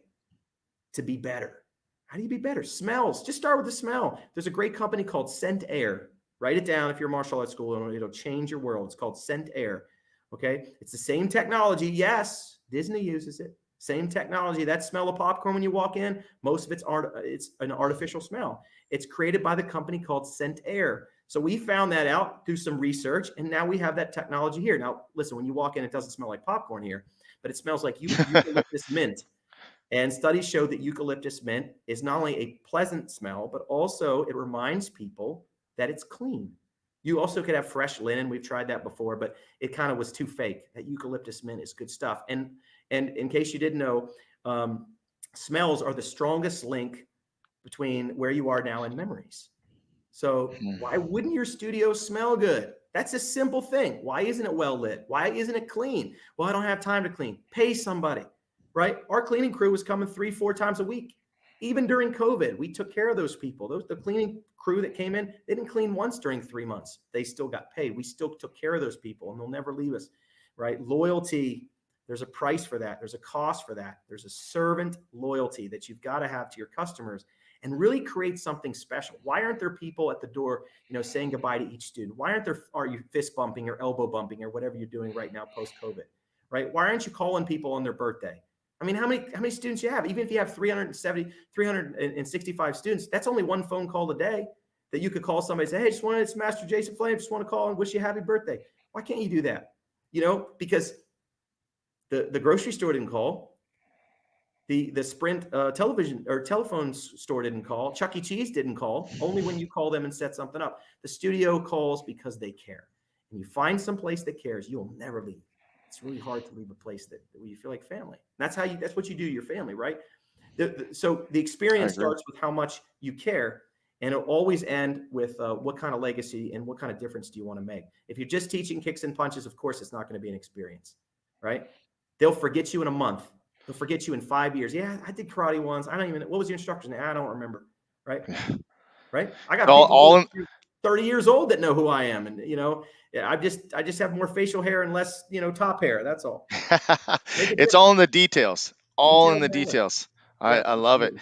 to be better. How do you be better? Smells. Just start with the smell. There's a great company called Scent Air. Write it down if you're a martial arts school. It'll change your world. It's called Scent Air. Okay. It's the same technology. Yes, Disney uses it. Same technology. That smell of popcorn when you walk in, most of it's an artificial smell. It's created by the company called Scent Air. So we found that out through some research, and now we have that technology here. Now, listen, when you walk in, it doesn't smell like popcorn here, but it smells like eucalyptus mint. And studies show that eucalyptus mint is not only a pleasant smell, but also it reminds people that it's clean. You also could have fresh linen. We've tried that before, but it kind of was too fake. That eucalyptus mint is good stuff. And in case you didn't know, um, smells are the strongest link between where you are now and memories. So why wouldn't your studio smell good? That's a simple thing. Why isn't it well lit? Why isn't it clean? Well, I don't have time to clean. Pay somebody, right? Our cleaning crew was coming 3-4 times a week. Even during COVID, we took care of those people. The cleaning crew that came in, they didn't clean once during 3 months. They still got paid. We still took care of those people, and they'll never leave us, right? Loyalty, there's a price for that. There's a cost for that. There's a servant loyalty that you've got to have to your customers and really create something special. Why aren't there people at the door, saying goodbye to each student? Why are you fist bumping or elbow bumping or whatever you're doing right now post COVID, right? Why aren't you calling people on their birthday? I mean, how many students you have? Even if you have 365 students, that's only one phone call a day that you could call somebody and say, hey, it's Master Jason Flame, just want to call and wish you a happy birthday. Why can't you do that? Because the grocery store didn't call. The Sprint television or telephone store didn't call. Chuck E. Cheese didn't call. Only when you call them and set something up. The studio calls because they care. And you find some place that cares, you'll never leave. It's really hard to leave a place that where you feel like family. That's what you do to your family, right? So the I experience agree. starts with how much you care, and it'll always end with what kind of legacy and what kind of difference do you want to make. If you're just teaching kicks and punches, of course, it's not going to be an experience, right? They'll forget you in a month. They'll forget you in 5 years. Yeah, I did karate once. I don't even. What was your instructor's name? I don't remember. Right, right. I got All, people who all are in, 30 years old that know who I am, and yeah, I just have more facial hair and less top hair. That's all. Make a it's all in difference. the details. All in Details the matter. details. Yeah, I love it. absolutely.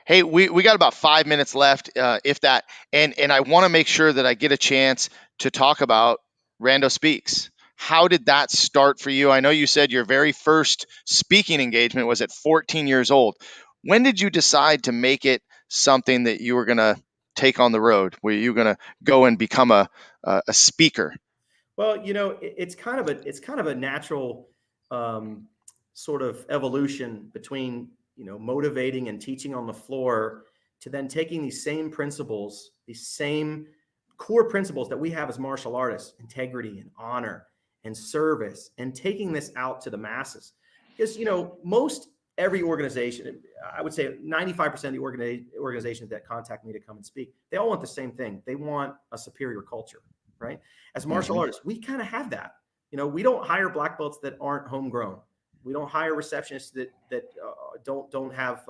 Hey, we got about 5 minutes left, if that, and I want to make sure that I get a chance to talk about Rando Speaks. How did that start for you? I know you said your very first speaking engagement was at 14 years old. When did you decide to make it something that you were going to take on the road? Were you going to go and become a speaker? Well, it's kind of a natural. Um, sort of evolution between, motivating and teaching on the floor to then taking these same principles, these same core principles that we have as martial artists, integrity and honor and service, and taking this out to the masses. Because, most every organization, I would say 95% of the organizations that contact me to come and speak, they all want the same thing. They want a superior culture, right? As martial Hmm. artists, we kind of have that. We don't hire black belts that aren't homegrown. We don't hire receptionists that don't have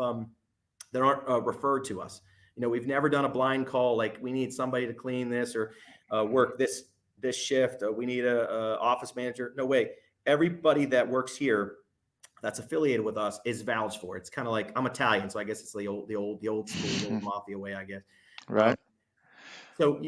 that aren't referred to us. We've never done a blind call like we need somebody to clean this or work this shift. We need a office manager. No way. Everybody that works here that's affiliated with us is vouched for. It's kind of like I'm Italian, so I guess it's the old school, the old mafia way, I guess. Um, Right. so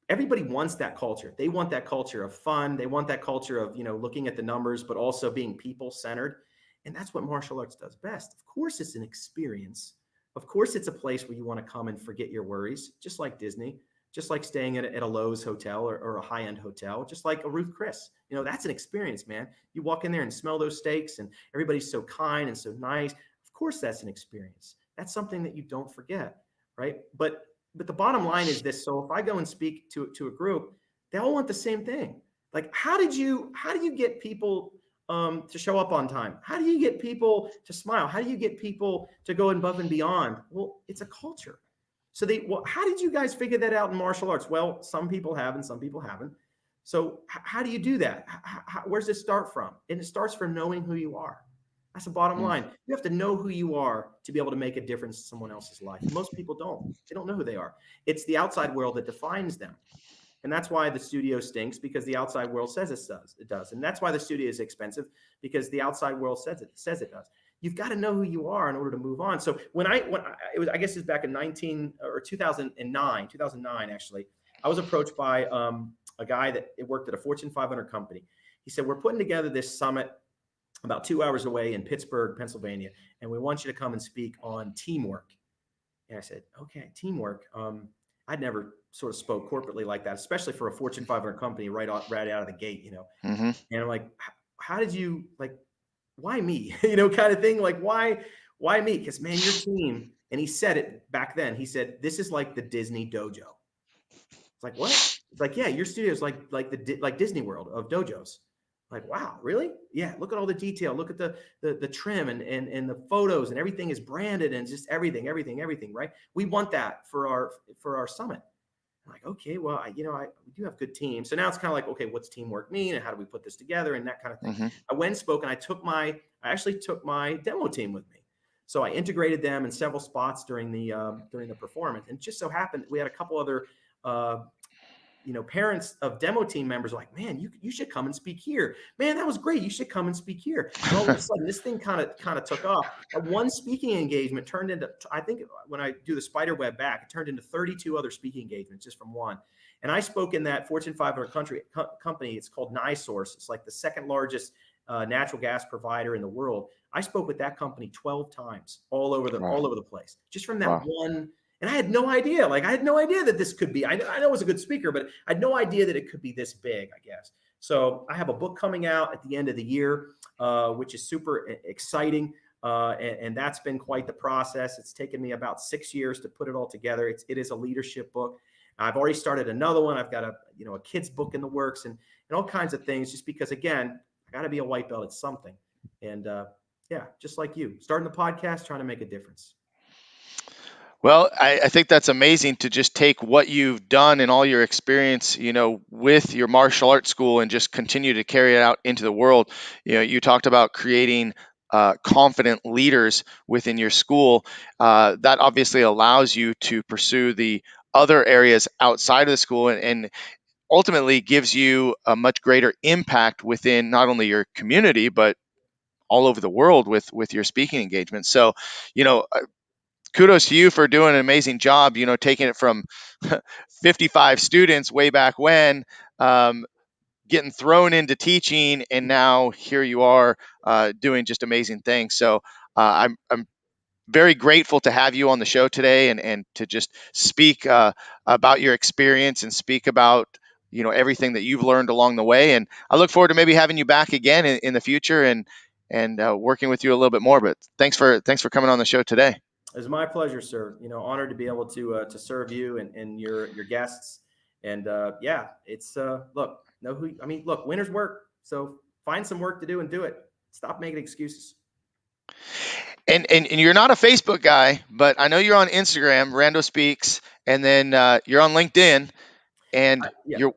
everybody wants that culture. They want that culture of fun. They want that culture of looking at the numbers, but also being people centered. And that's what martial arts does best. Of course, it's an experience. Of course, it's a place where you want to come and forget your worries, just like Disney, just like staying at a Lowe's hotel or a high end hotel, just like a Ruth Chris. That's an experience, man. You walk in there and smell those steaks, and everybody's so kind and so nice. Of course, that's an experience. That's something that you don't forget, right? But the bottom line is this. So if I go and speak to a group, they all want the same thing. Like, how do you get people to show up on time? How do you get people to smile? How do you get people to go above and beyond? Well, it's a culture. So how did you guys figure that out in martial arts? Well, some people have and some people haven't. So how do you do that? Where's this start from? And it starts from knowing who you are. That's the bottom line. You have to know who you are to be able to make a difference in someone else's life. Most people don't. They don't know who they are. It's the outside world that defines them. And that's why the studio stinks, because the outside world says it does. It does. And that's why the studio is expensive, because the outside world says it does. You've got to know who you are in order to move on. So I guess it's back in 2009 actually, I was approached by a guy that worked at a Fortune 500 company. He said, we're putting together this summit about 2 hours away in Pittsburgh, Pennsylvania, and we want you to come and speak on teamwork. And I said, okay, teamwork. I'd never sort of spoke corporately like that, especially for a Fortune 500 company right out of the gate, Hmm. And I'm like, how did you why me? Kind of thing. Like, why me? Because man, your team. And he said it back then. He said, this is like the Disney dojo. It's like, what? It's like, yeah, your studio is like Disney World of dojos. Like, wow, really? Yeah, look at all the detail. Look at the trim and the photos, and everything is branded, and just everything, right? We want that for our summit. I'm like, okay, well, we do have good teams. So now it's kind of like, okay, what's teamwork mean, and how do we put this together, and that kind of thing. Hmm. I went and spoke, and I actually took my demo team with me. So I integrated them in several spots during the performance, and just so happened we had a couple other uh, parents of demo team members are like, man, you should come and speak here. Man, that was great. You should come and speak here. And all of a sudden, this thing kind of took off. One speaking engagement turned into, I think when I do the spider web back, it turned into 32 other speaking engagements just from one. And I spoke in that Fortune 500 company. It's called NiSource. It's like the second largest natural gas provider in the world. I spoke with that company 12 times all over Wow. the place, just from that Wow. one. And I had no idea. I had no idea that this could be. I know I was a good speaker, but I had no idea that it could be this big, I guess. So I have a book coming out at the end of the year, which is super exciting. And that's been quite the process. It's taken me about 6 years to put it all together. It is a leadership book. I've already started another one. I've got a kid's book in the works and all kinds of things, just because, again, I got to be a white belt at something. And yeah, just like you, starting the podcast, trying to make a difference. Well, I think that's amazing to just take what you've done and all your experience, with your martial arts school and just continue to carry it out into the world. You talked about creating confident leaders within your school. That obviously allows you to pursue the other areas outside of the school, and ultimately gives you a much greater impact within not only your community, but all over the world with your speaking engagements. So, you know, kudos to you for doing an amazing job, taking it from 55 students way back when, um, getting thrown into teaching, and now here you are doing just amazing things. So I'm very grateful to have you on the show today, and to just speak about your experience and speak about everything that you've learned along the way. And I look forward to maybe having you back again in the future, and and working with you a little bit more. But thanks for coming on the show today. It's my pleasure, sir. Honored to be able to serve you and your guests. And yeah, it's look, know who I mean. Look, winners work. So find some work to do and do it. Stop making excuses. And you're not a Facebook guy, but I know you're on Instagram, Rando Speaks, and then you're on LinkedIn, and Yeah. you're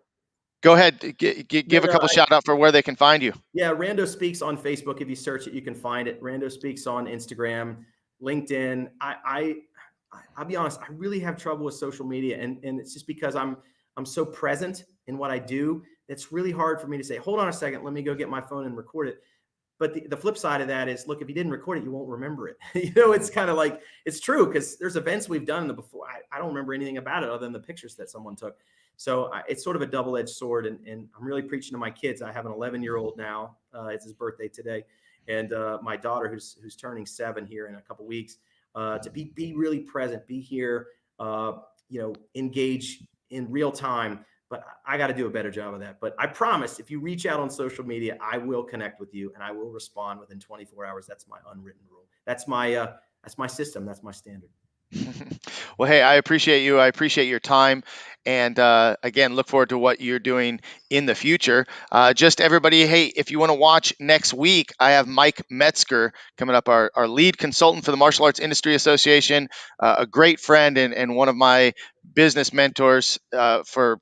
go ahead, No, give a no, couple shout out for where they can find you. yeah, Rando Speaks on Facebook. If you search it, you can find it. Rando Speaks on Instagram, LinkedIn. I'll be honest, I really have trouble with social media, and it's just because I'm so present in what I do. It's really hard for me to say, hold on a second, let me go get my phone and record it. But the flip side of that is, look, if you didn't record it, you won't remember it. It's kind of like, it's true, because there's events we've done in the before. I don't remember anything about it other than the pictures that someone took. So it's sort of a double-edged sword, and I'm really preaching to my kids. I have an 11-year-old now. It's his birthday today, and my daughter, who's turning 7 here in a couple weeks, to be really present, be here, engage in real time. But I got to do a better job of that. But I promise, if you reach out on social media, I will connect with you and I will respond within 24 hours. That's my unwritten rule. That's my system. That's my standard. Well, hey, I appreciate you. I appreciate your time. And again, look forward to what you're doing in the future. Just everybody, hey, if you want to watch next week, I have Mike Metzger coming up, our lead consultant for the Martial Arts Industry Association, a great friend and one of my business mentors for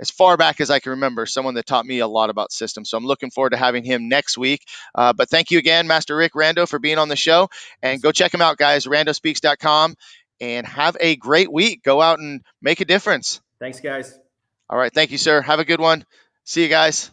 as far back as I can remember, someone that taught me a lot about systems. So I'm looking forward to having him next week. But thank you again, Master Rick Rando, for being on the show. And Yes, go sir. check him out, guys, randospeaks.com. And have a great week. Go out and make a difference. Thanks, guys. All right. Thank you, sir. Have a good one. See you guys.